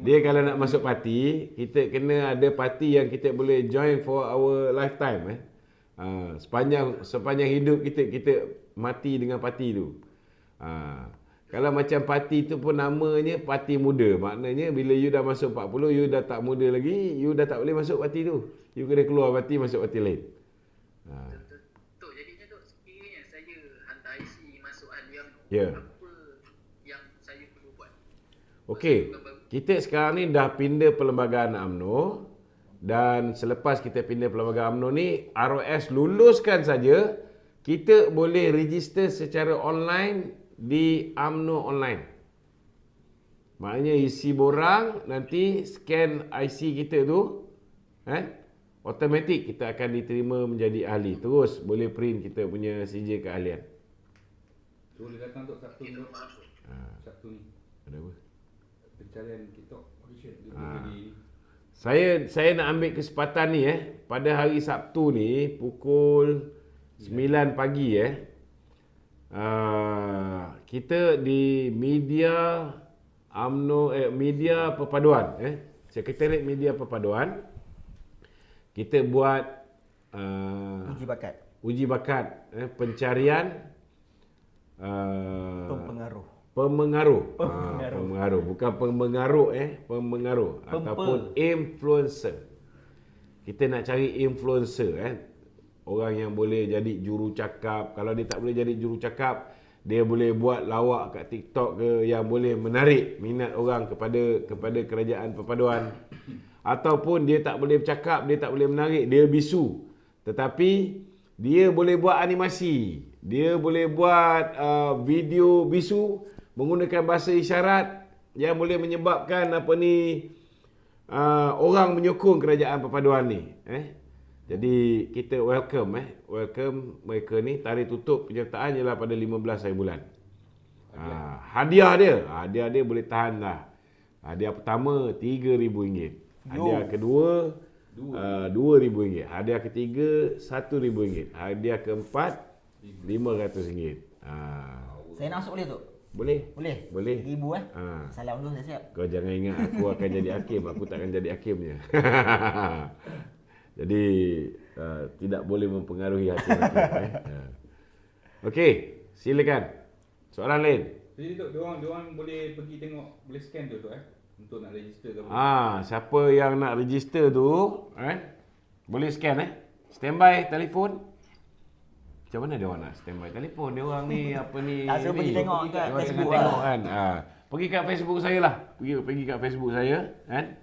Dia kalau nak masuk parti, kita kena ada parti yang kita boleh join for our lifetime. Sepanjang hidup kita mati dengan parti tu. Kalau macam parti tu pun namanya parti muda, maknanya bila you dah masuk 40, you dah tak muda lagi, you dah tak boleh masuk parti tu. You kena keluar parti, masuk parti lain. Tok, jadinya Tok, sekiranya saya hantar IC masuk ahli UMNO, Ya. apa yang saya perlu buat? Okey, kita sekarang ni dah pindah perlembagaan UMNO, dan selepas kita pindah perlembagaan UMNO ni, ROS luluskan saja, kita boleh register secara online di UMNO online. Maknanya isi borang, nanti scan IC kita tu, automatik kita akan diterima menjadi ahli. Terus boleh print kita punya CJ keahlian. Boleh datang untuk Sabtu ni. Sabtu ni. Ada apa? Pencarian kita audition. Dia boleh jadi Saya nak ambil kesempatan ni pada hari Sabtu ni pukul 9 pagi kita di media media perpaduan Sekretariat Media Perpaduan kita buat uji bakat pencarian pemengaruh bukan pemengaruh ataupun influencer. Kita nak cari influencer orang yang boleh jadi jurucakap. Kalau dia tak boleh jadi jurucakap, dia boleh buat lawak kat TikTok ke yang boleh menarik minat orang kepada kerajaan perpaduan. Ataupun dia tak boleh bercakap, dia tak boleh menarik, dia bisu. Tetapi dia boleh buat animasi, dia boleh buat video bisu menggunakan bahasa isyarat yang boleh menyebabkan orang menyokong kerajaan perpaduan ni. Jadi kita welcome mereka ni. Tarikh tutup penyertaan ialah pada 15 hari bulan. Hadiah dia boleh tahan lah. Hadiah pertama RM3,000. Hadiah kedua RM2,000. Hadiah ketiga RM1,000. Hadiah keempat RM500. Saya nak masuk boleh tu? Boleh. Boleh. RM1,000 Salam dulu, saya siap. Kau jangan ingat aku akan jadi hakim. Aku takkan jadi hakimnya. Jadi tidak boleh mempengaruhi hakim-hakim. Okey, silakan. Soalan lain. Jadi tu diorang boleh pergi tengok, boleh scan tu untuk nak register ke apa? Siapa yang nak register tu boleh scan Standby telefon. Macam mana dia orang nak standby telefon? Dia orang ni Tak suruh pergi tengok kat Facebook tengok kan. Pergi kat Facebook saya lah. Pergi kat Facebook saya kan.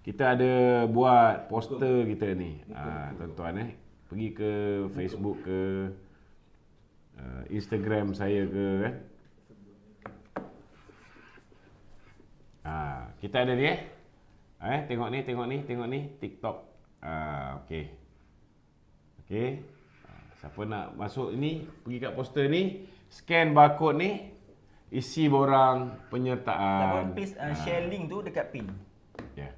Kita ada buat poster kita ni. Tuan-tuan pergi ke Facebook ke Instagram saya ke kan. Kita ada ni tengok ni TikTok. Okey. Siapa nak masuk ini, pergi kat poster ni, scan barcode ni, isi borang penyertaan. Paste share link tu dekat pin. Ya.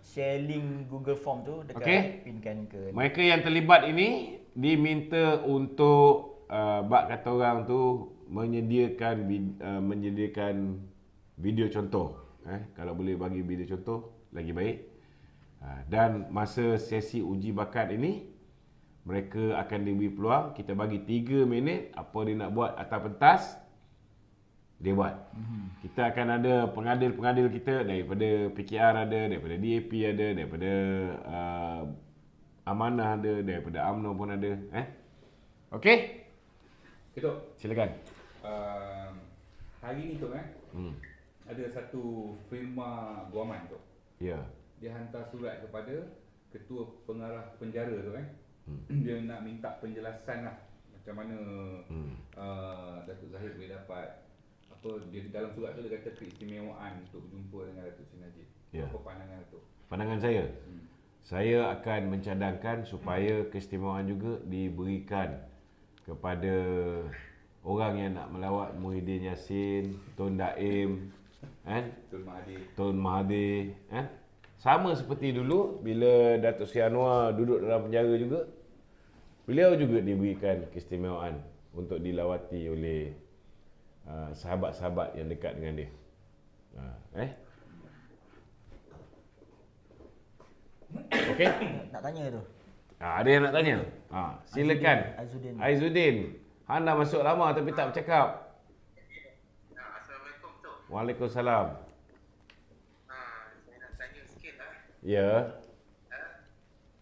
Share link Google Form tu dekat pinkan ke. Mereka yang terlibat ini diminta untuk kata orang tu menyediakan video contoh. Kalau boleh bagi video contoh lagi baik. Dan masa sesi uji bakat ini mereka akan diberi peluang, kita bagi 3 minit apa dia nak buat atas pentas dia buat. Kita akan ada pengadil-pengadil kita daripada PKR ada, daripada DAP ada, daripada Amanah ada, daripada UMNO pun ada. Okey? Tok, silakan. Hari ni tu ada satu firma guaman tu. Ya. Dia hantar surat kepada ketua pengarah penjara tu dia nak minta penjelasan lah macam mana Datuk Zahid boleh dapat dia dalam surat tu dia kata keistimewaan untuk berjumpa dengan Datuk Seri Najib. Apa pandangan tu? Pandangan saya akan mencadangkan supaya keistimewaan juga diberikan kepada orang yang nak melawat Muhyiddin Yassin, Tun Daim, Tun Mahathir, sama seperti dulu bila Datuk Seri Anwar duduk dalam penjara juga, beliau juga diberikan keistimewaan untuk dilawati oleh sahabat-sahabat yang dekat dengan dia. Okey? Nak tanya tu. Ada yang nak tanya? Silakan. Aizuddin. Han dah masuk lama tapi tak bercakap. Assalamualaikum tu. Waalaikumsalam. Saya nak tanya sikit lah. Ya.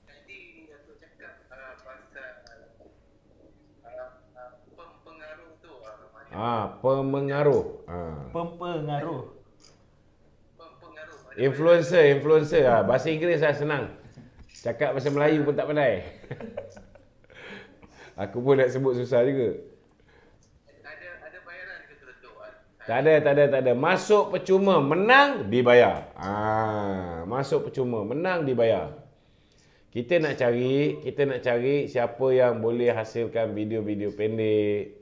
Tadi Datuk cakap pasal pempengaruh tu. Pemengaruh. Pempengaruh. Influencer. Bahasa Inggeris lah senang. Cakap bahasa Melayu pun tak pandai. Aku pun nak sebut susah juga. Ada bayaran ke Datuk? Tak ada. Masuk percuma, menang dibayar. Masuk percuma, menang dibayar. Kita nak cari siapa yang boleh hasilkan video-video pendek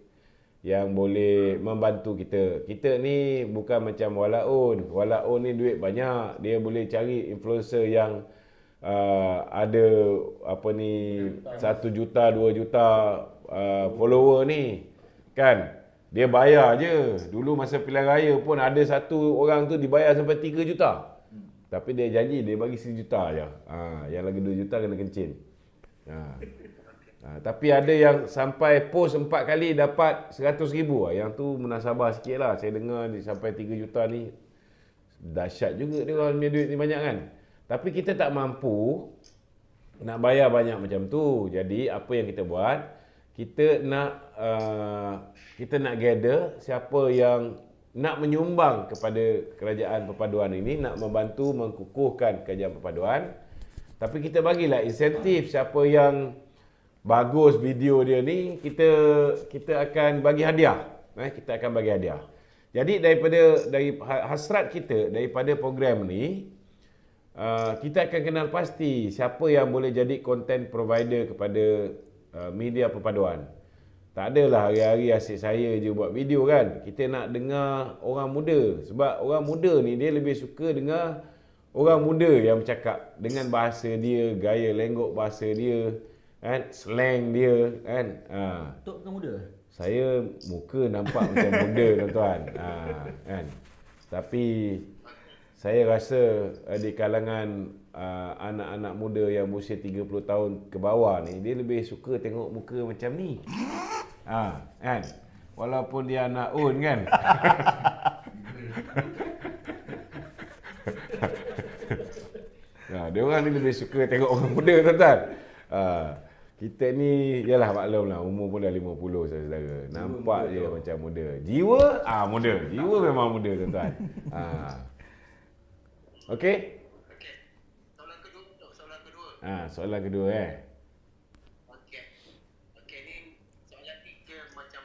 yang boleh membantu kita. Kita ni bukan macam Walaun. Walaun ni duit banyak. Dia boleh cari influencer yang ada 1 juta, 2 juta follower ni. Kan? Dia bayar je. Dulu masa pilihan raya pun ada satu orang tu dibayar sampai 3 juta. Tapi dia janji dia bagi 1 juta je. Yang lagi 2 juta kena kencing. Tapi ada yang sampai post 4 kali dapat 100,000. Yang tu munasabah sikit lah. Saya dengar sampai 3 juta ni dahsyat juga dia orang punya duit ni banyak kan. Tapi kita tak mampu nak bayar banyak macam tu. Jadi apa yang kita buat, kita nak gather siapa yang nak menyumbang kepada kerajaan perpaduan ini, nak membantu mengkukuhkan kerajaan perpaduan. Tapi kita bagilah insentif siapa yang bagus video dia ni, kita akan bagi hadiah. Kita akan bagi hadiah. Jadi dari hasrat kita daripada program ni, kita akan kenal pasti siapa yang boleh jadi content provider kepada media perpaduan. Tak adalah hari-hari asyik saya je buat video kan. Kita nak dengar orang muda. Sebab orang muda ni dia lebih suka dengar orang muda yang bercakap dengan bahasa dia, gaya lenggok bahasa dia, kan, slang dia, kan. Tok bukan muda? Saya muka nampak macam muda tuan-tuan. Kan. Tapi saya rasa di kalangan anak-anak muda yang berusia 30 tahun ke bawah ni, dia lebih suka tengok muka macam ni. Kan. Walaupun dia anak Un kan. Dia orang ni lebih suka tengok orang muda tuan-tuan. Kita ni yalah maklum lah, umur pun dah 50 saudara. Nampak je macam muda. Jiwa muda. Jiwa memang muda tuan-tuan. Okey? Okey. Soalan kedua. Soalan kedua Okey, ni soalan ni dia macam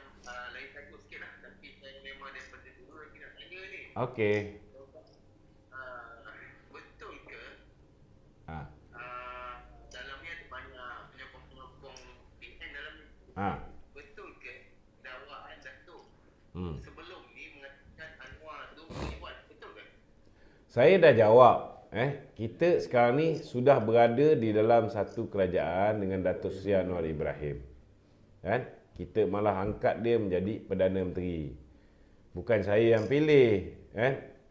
lain tajuk sikit lah. Tapi saya memang daripada dulu lagi nak tanya ni. Okey. Betul ke dalam ni ada banyak penyokong-penyokong PN dalam ni? Betul ke dakwaan Datuk sebelum ni mengatakan Anwar tu buat? Betul ke? Saya dah jawab. Kita sekarang ni sudah berada di dalam satu kerajaan dengan Datuk Seri Anwar Ibrahim. Kan? Kita malah angkat dia menjadi Perdana Menteri. Bukan saya yang pilih.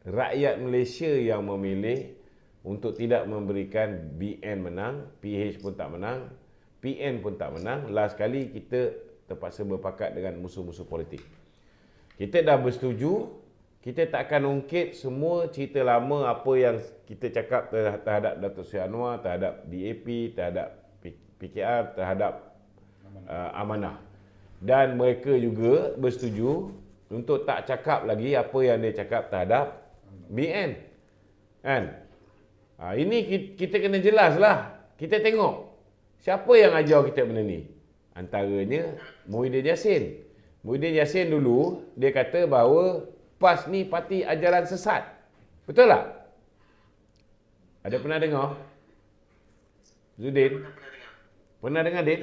Rakyat Malaysia yang memilih untuk tidak memberikan BN menang, PH pun tak menang, PN pun tak menang. Last kali kita terpaksa berpakat dengan musuh-musuh politik. Kita dah bersetuju. Kita tak akan ungkit semua cerita lama apa yang kita cakap terhadap Datuk Seri Anwar, terhadap DAP, terhadap PKR, terhadap Amanah. Dan mereka juga bersetuju untuk tak cakap lagi apa yang dia cakap terhadap BN. Kan? Ini kita kena jelas lah. Kita tengok siapa yang ajar kita benda ni. Antaranya Muhyiddin Yassin. Muhyiddin Yassin dulu dia kata bahawa PAS ni parti ajaran sesat. Betul tak? Ada pernah dengar? Zudin? Pernah dengar, Din?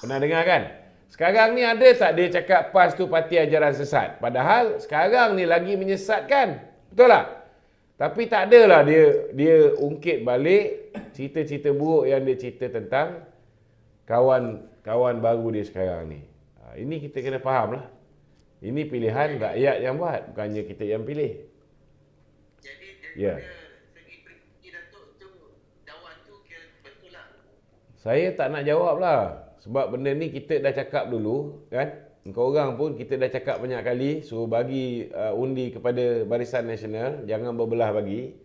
Pernah dengar kan? Sekarang ni ada tak dia cakap PAS tu parti ajaran sesat? Padahal sekarang ni lagi menyesatkan. Betul tak? Tapi tak adalah dia ungkit balik cerita-cerita buruk yang dia cerita tentang kawan baru dia sekarang ni. Ini kita kena faham lah. Ini pilihan rakyat yang buat, bukannya kita yang pilih. Jadi segi pribadi Datuk tu, dakwaan tu kira betul lah. Saya tak nak jawab lah. Sebab benda ni kita dah cakap dulu, kan? Engkau orang pun kita dah cakap banyak kali, suruh bagi undi kepada Barisan Nasional, jangan berbelah bagi.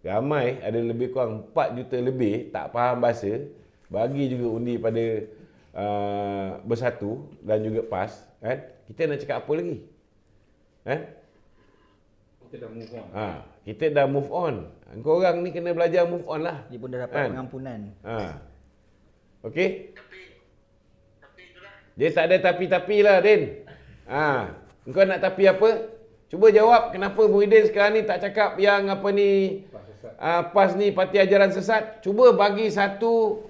Ramai, ada lebih kurang 4 juta lebih, tak faham bahasa, bagi juga undi pada Bersatu dan juga PAS, kan? Kita nak cakap apa lagi? Kita dah move on. Kita dah move on. Engkau orang ni kena belajar move on lah. Dia pun dah dapat pengampunan. Okey? Tapi itulah. Dia tak ada tapi-tapi lah, Din. Engkau nak tapi apa? Cuba jawab kenapa Muhyiddin sekarang ni tak cakap yang apa ni PAS ni parti ajaran sesat. Cuba bagi satu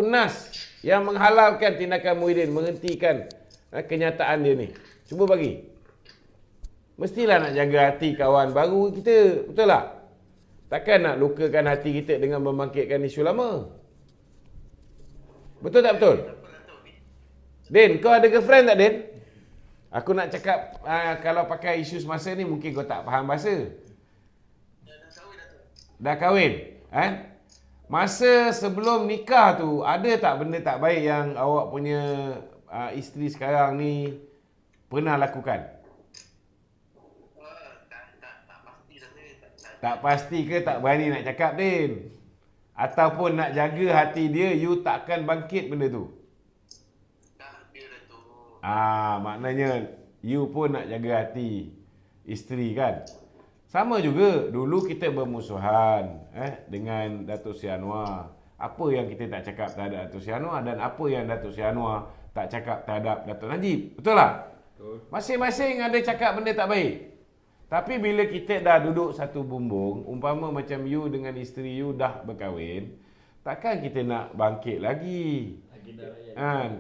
nas yang menghalalkan tindakan Muhyiddin, menghentikan kenyataan dia ni. Cuba bagi. Mestilah nak jaga hati kawan baru kita, betul tak? Takkan nak lukakan hati kita dengan membangkitkan isu lama. Betul tak betul? Din, kau ada girlfriend tak, Din? Aku nak cakap, kalau pakai isu semasa ni mungkin kau tak faham bahasa. Dah kahwin? Masa sebelum nikah tu, ada tak benda tak baik yang awak punya isteri sekarang ni pernah lakukan? Tak pasti ke tak berani nak cakap, Din? Ataupun nak jaga hati dia, you takkan bangkit benda tu? Maknanya you pun nak jaga hati isteri kan? Sama juga, dulu kita bermusuhan dengan Datuk Seri Anwar. Apa yang kita tak cakap terhadap Datuk Seri Anwar dan apa yang Datuk Seri Anwar tak cakap terhadap Datuk Najib. Betul tak? Betul. Masing-masing ada cakap benda tak baik. Tapi bila kita dah duduk satu bumbung, umpama macam you dengan isteri you dah berkahwin, takkan kita nak bangkit lagi.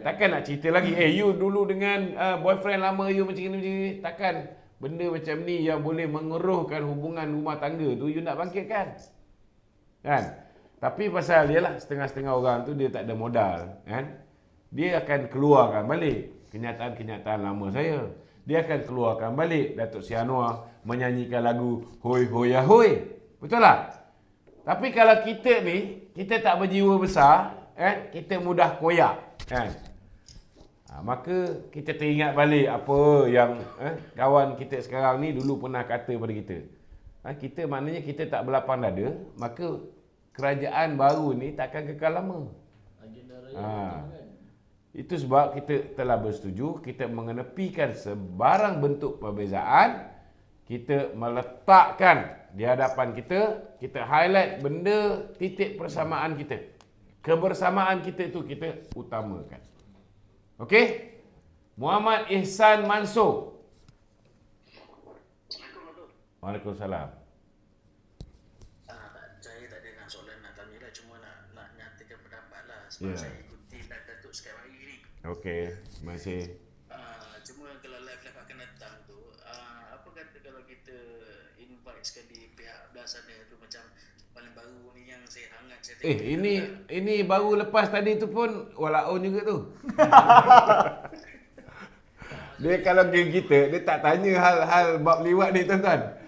Takkan nak cerita lagi, you dulu dengan boyfriend lama you macam ni. Takkan benda macam ni yang boleh mengeruhkan hubungan rumah tangga tu, you nak bangkitkan. Kan? Tapi pasal dia lah, setengah-setengah orang tu dia tak ada modal. Kan? Dia akan keluarkan balik kenyataan-kenyataan lama saya. Dia akan keluarkan balik Datuk Seri Anwar menyanyikan lagu Hoi Hoi Ahoi. Betul tak? Tapi kalau kita ni, kita tak berjiwa besar, kita mudah koyak, kan? Maka kita teringat balik apa yang kawan kita sekarang ni dulu pernah kata pada kita. Kita maknanya kita tak berlapang dada, maka kerajaan baru ni takkan kekal lama. Itu sebab kita telah bersetuju, kita mengenepikan sebarang bentuk perbezaan, kita meletakkan di hadapan kita, kita highlight benda titik persamaan kita. Kebersamaan kita itu kita utamakan. Okey? Muhammad Ihsan Mansur. Waalaikumsalam. Saya tak ada nak soalan nak tanya lah, cuma nak nyatakan pendapat lah. Sebab saya ikuti Datuk setiap hari ni. Okey, terima kasih. Cuma kalau live akan datang tu, apa kata kalau kita invite sekali pihak belah sana tu, macam paling baru ni yang saya hangat saya tengok. Ini baru lepas tadi tu pun walaun juga tu. Dia kalau geng kita, dia tak tanya hal-hal bab liwat ni, tuan-tuan.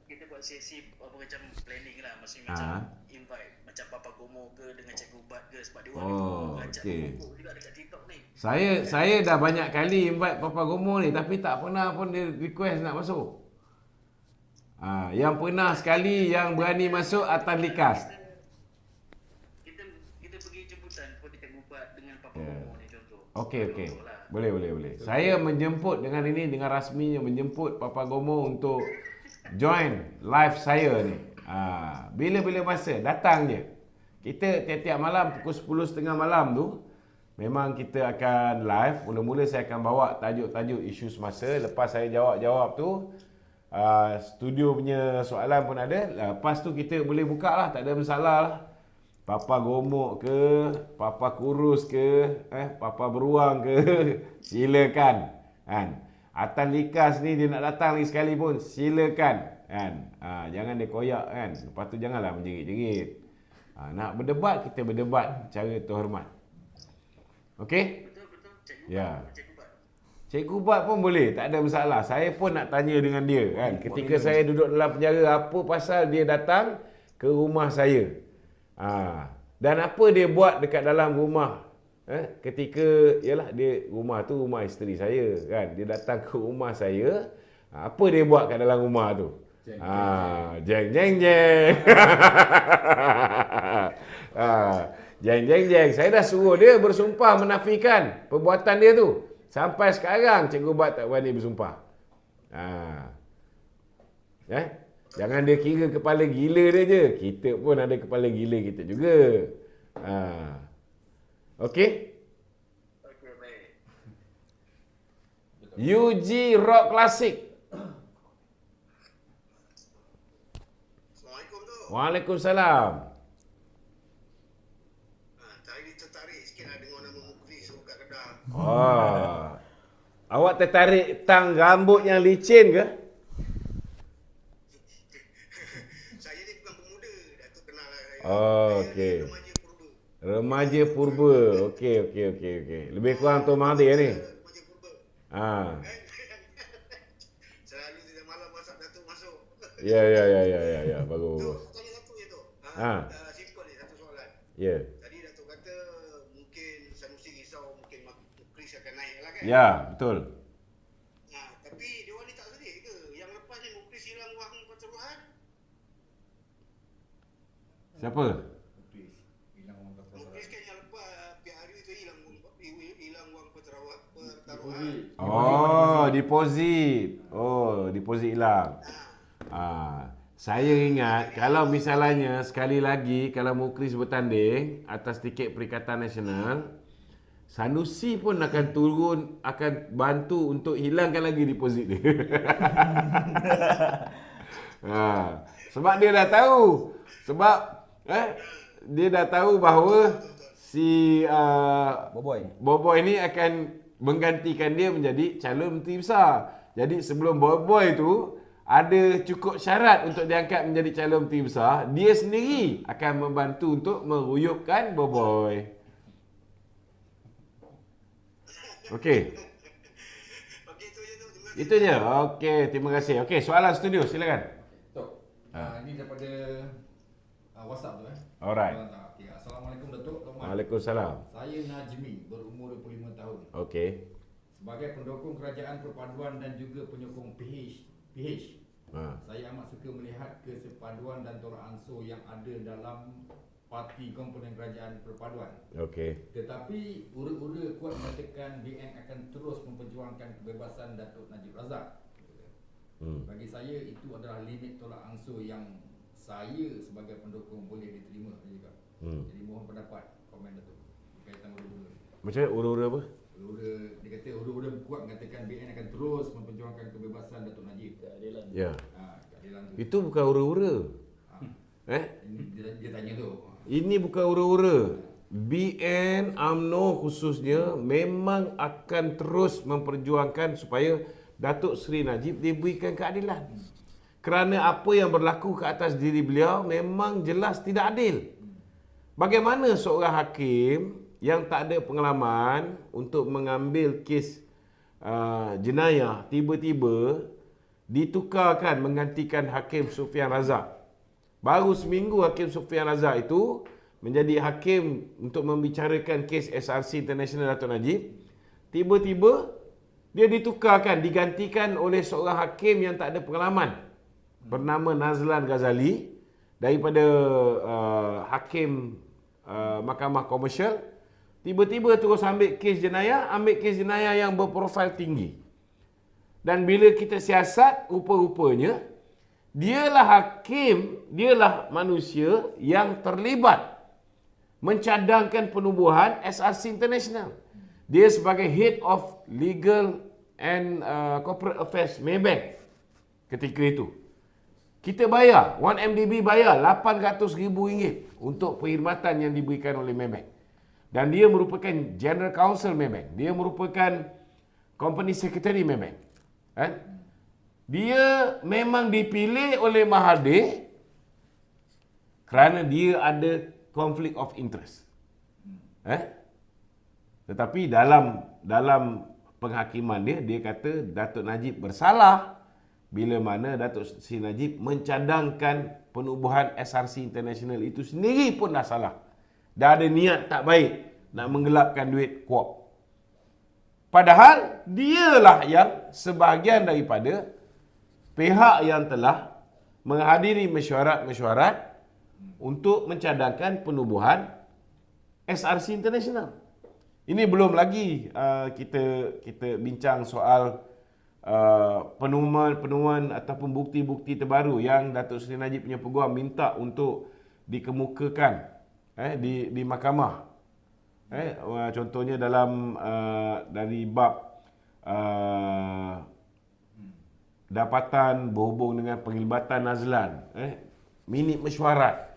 Kita buat sesi apa macam planning lah, maksudnya macam invite macam Papa Gomo ke dengan Cikgu Ubat ke, sebab dia orang ajak juga dekat TikTok ni. Saya dah banyak kali invite Papa Gomo ni, tapi tak pernah pun dia request nak masuk. Yang pernah sekali yang berani masuk Atan Likas. Kita pergi jemputan kepada Cikgu Ubat dengan Papa Gomo ni contoh. Okey. Boleh. Saya menjemput dengan ini, dengan rasminya menjemput Papa Gomo untuk join live saya ni. Bila-bila masa, datang je. Kita tiap-tiap malam pukul 10.30 malam tu, memang kita akan live. Mula-mula saya akan bawa tajuk-tajuk isu semasa. Lepas saya jawab-jawab tu, studio punya soalan pun ada. Lepas tu kita boleh buka lah, tak ada masalah lah. Papa Gomok ke, Papa Kurus ke, Papa Beruang ke, silakan. Kan? Atan Likas ni dia nak datang lagi sekali pun, silakan. Kan? Jangan dia koyak kan. Lepas tu janganlah menjerit-jerit. Nak berdebat, kita berdebat cara terhormat. Okey? Betul. Ya. Cikgu Ubat pun boleh, tak ada masalah. Saya pun nak tanya dengan dia kan. Ketika saya duduk dalam penjara, apa pasal dia datang ke rumah saya? Dan apa dia buat dekat dalam rumah? Ketika dia rumah tu rumah isteri saya kan. Dia datang ke rumah saya. Apa dia buat kat dalam rumah tu? Jeng. Jeng. Saya dah suruh dia bersumpah menafikan perbuatan dia tu. Sampai sekarang Cikgu Ubat tak berani bersumpah. Jangan dia kira kepala gila dia je. Kita pun ada kepala gila kita juga. Okey? Okey, baik. UG Rock Classic. Assalamualaikum tu. Waalaikumsalam. tadi tertarik sikit lah dengar nama Mukris kat Kedah. Oh. Awak tertarik tang rambut yang licin ke? Saya ni bukan pemuda, Datuk kenal lah saya. Oh, Saya okey. ni remaja purba. Remaja purba. Okey. Lebih kurang Tuan Mahathir ni. Remaja purba. Ha. Selalu tidak malam masak Datuk masuk. Ya. Bagus. Tu, tanya Datuk je tu. Ha. Simple ni, satu soalan. Ya. Tadi Datuk kata mungkin Sanusi risau mungkin Mukris akan naik lah kan? Ya, betul. Tapi dia orang ni tak sedih ke? Yang lepas ni Mukris hilang wang pertaruhan? Siapa? Mukris kan yang lepas pihak hari tu hilang wang pertaruhan. Oh, deposit. Oh, deposit hilang. Saya ingat kalau misalnya sekali lagi kalau Mukris bertanding atas tiket Perikatan Nasional, Sanusi pun akan turun, akan bantu untuk hilangkan lagi deposit dia. Sebab dia dah tahu. Sebab dia dah tahu bahawa si Boboy ni akan menggantikan dia menjadi calon menteri besar. Jadi sebelum Boboy tu ada cukup syarat untuk diangkat menjadi calon menteri besar, dia sendiri akan membantu untuk meruyupkan Boboy. Okey. Itu je. Okey, terima kasih. Okey, soalan studio silakan. Tok. Ini daripada WhatsApp tu Alright. Okay. Assalamualaikum Datuk. Waalaikumsalam. Saya Najmi, berumur 25 tahun. Okey. Sebagai pendukung kerajaan perpaduan dan juga penyokong PH, saya amat suka melihat kesepaduan dan tolak ansur yang ada dalam parti komponen kerajaan perpaduan. Okey. Tetapi ura-ura kuat mengatakan BN akan terus memperjuangkan kebebasan Datuk Najib Razak. Bagi saya itu adalah limit tolak ansur yang saya sebagai pendukung boleh diterima juga. Jadi mohon pendapat komen Datuk berkaitan ura-ura. Macam mana ura-ura apa? Ura-ura, dia kata ura-ura kuat mengatakan BN akan terus memperjuangkan kebebasan Datuk Najib. Keadilan. Ya. Keadilan tu. Itu bukan ura-ura. Dia tanya tu. Ini bukan ura-ura. BN UMNO khususnya memang akan terus memperjuangkan supaya Datuk Seri Najib diberikan keadilan. Kerana apa yang berlaku ke atas diri beliau memang jelas tidak adil. Bagaimana seorang hakim yang tak ada pengalaman untuk mengambil kes jenayah tiba-tiba ditukarkan menggantikan Hakim Sufian Razak. Baru seminggu Hakim Sufian Razak itu menjadi hakim untuk membicarakan kes SRC International Datuk Najib. Tiba-tiba dia ditukarkan, digantikan oleh seorang hakim yang tak ada pengalaman bernama Nazlan Ghazali daripada hakim Mahkamah Komersial. Tiba-tiba terus ambil kes jenayah yang berprofil tinggi. Dan bila kita siasat, rupa-rupanya dialah hakim, dialah manusia yang terlibat mencadangkan penubuhan SRC International. Dia sebagai Head of Legal and Corporate Affairs Maybank ketika itu. Kita bayar, 1MDB bayar RM800,000 untuk perkhidmatan yang diberikan oleh Maybank. Dan dia merupakan General Counsel Maybank. Dia merupakan Company Secretary Maybank. Dia memang dipilih oleh Mahathir kerana dia ada conflict of interest. Tetapi dalam penghakiman dia kata Datuk Najib bersalah bila mana Datuk Seri Najib mencadangkan penubuhan SRC International itu sendiri pun dah salah. Dah ada niat tak baik nak menggelapkan duit kuop. Padahal dialah yang sebahagian daripada pihak yang telah menghadiri mesyuarat untuk mencadangkan penubuhan SRC International. Ini belum lagi kita bincang soal penemuan ataupun bukti-bukti terbaru yang Datuk Seri Najib punya peguam minta untuk dikemukakan di mahkamah. Contohnya dalam dari bab dapatan berhubung dengan penglibatan Nazlan, minit mesyuarat.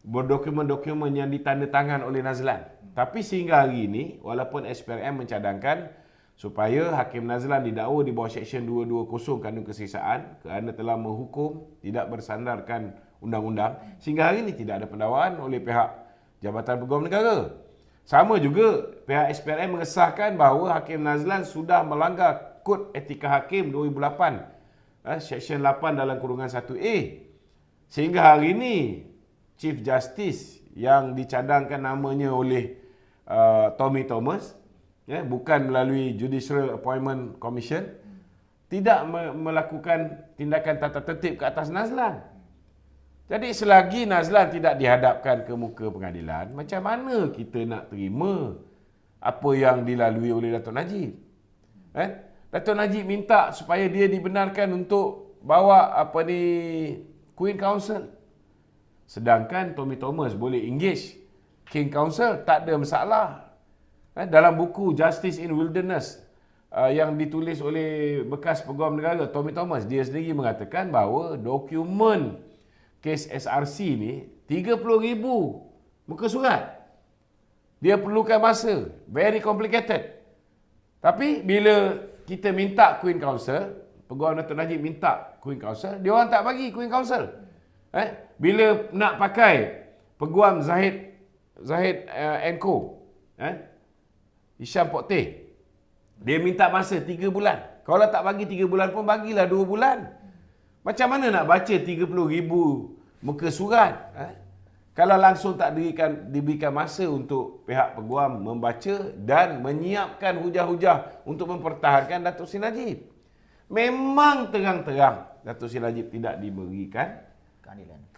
berdokumen-dokumen yang ditandatangan oleh Nazlan. Tapi sehingga hari ini, walaupun SPRM mencadangkan supaya Hakim Nazlan didakwa di bawah Seksyen 220 Kanun Keseksaan kerana telah menghukum tidak bersandarkan undang-undang, sehingga hari ini tidak ada pendakwaan oleh pihak Jabatan Peguam Negara. Sama juga pihak SPRM mengesahkan bahawa Hakim Nazlan sudah melanggar Kod Etika Hakim 2008, Seksyen 8 dalam kurungan 1A. Sehingga hari ini Chief Justice yang dicadangkan namanya oleh Tommy Thomas, bukan melalui Judicial Appointment Commission, tidak melakukan tindakan tata tertib ke atas Nazlan. Jadi selagi Nazlan tidak dihadapkan ke muka pengadilan, macam mana kita nak terima apa yang dilalui oleh Dato' Najib? Dato' Najib minta supaya dia dibenarkan untuk bawa Queen Counsel. Sedangkan Tommy Thomas boleh engage King Counsel, tak ada masalah. Dalam buku Justice in Wilderness yang ditulis oleh bekas Peguam Negara Tommy Thomas, dia sendiri mengatakan bahawa dokumen kes SRC ni 30,000 muka surat. Dia perlukan masa, very complicated. Tapi bila kita minta Queen Counsel, Peguam Dato' Najib minta Queen Counsel, dia orang tak bagi Queen Counsel. Bila nak pakai Peguam Zahid Co, Hisham Pokteh, dia minta masa 3 bulan. Kalau tak bagi 3 bulan pun bagilah 2 bulan. Macam mana nak baca 30,000 muka surat? Kalau langsung tak diberikan masa untuk pihak peguam membaca dan menyiapkan hujah-hujah untuk mempertahankan Datuk Seri Najib. Memang terang-terang Datuk Seri Najib tidak diberikan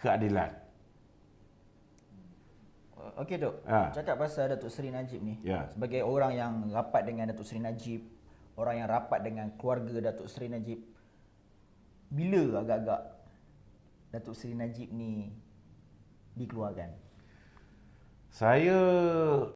keadilan. Okey Dok, cakap pasal Datuk Seri Najib ni, sebagai orang yang rapat dengan Datuk Seri Najib, orang yang rapat dengan keluarga Datuk Seri Najib, bila agak-agak Datuk Seri Najib ni dikeluarkan? Saya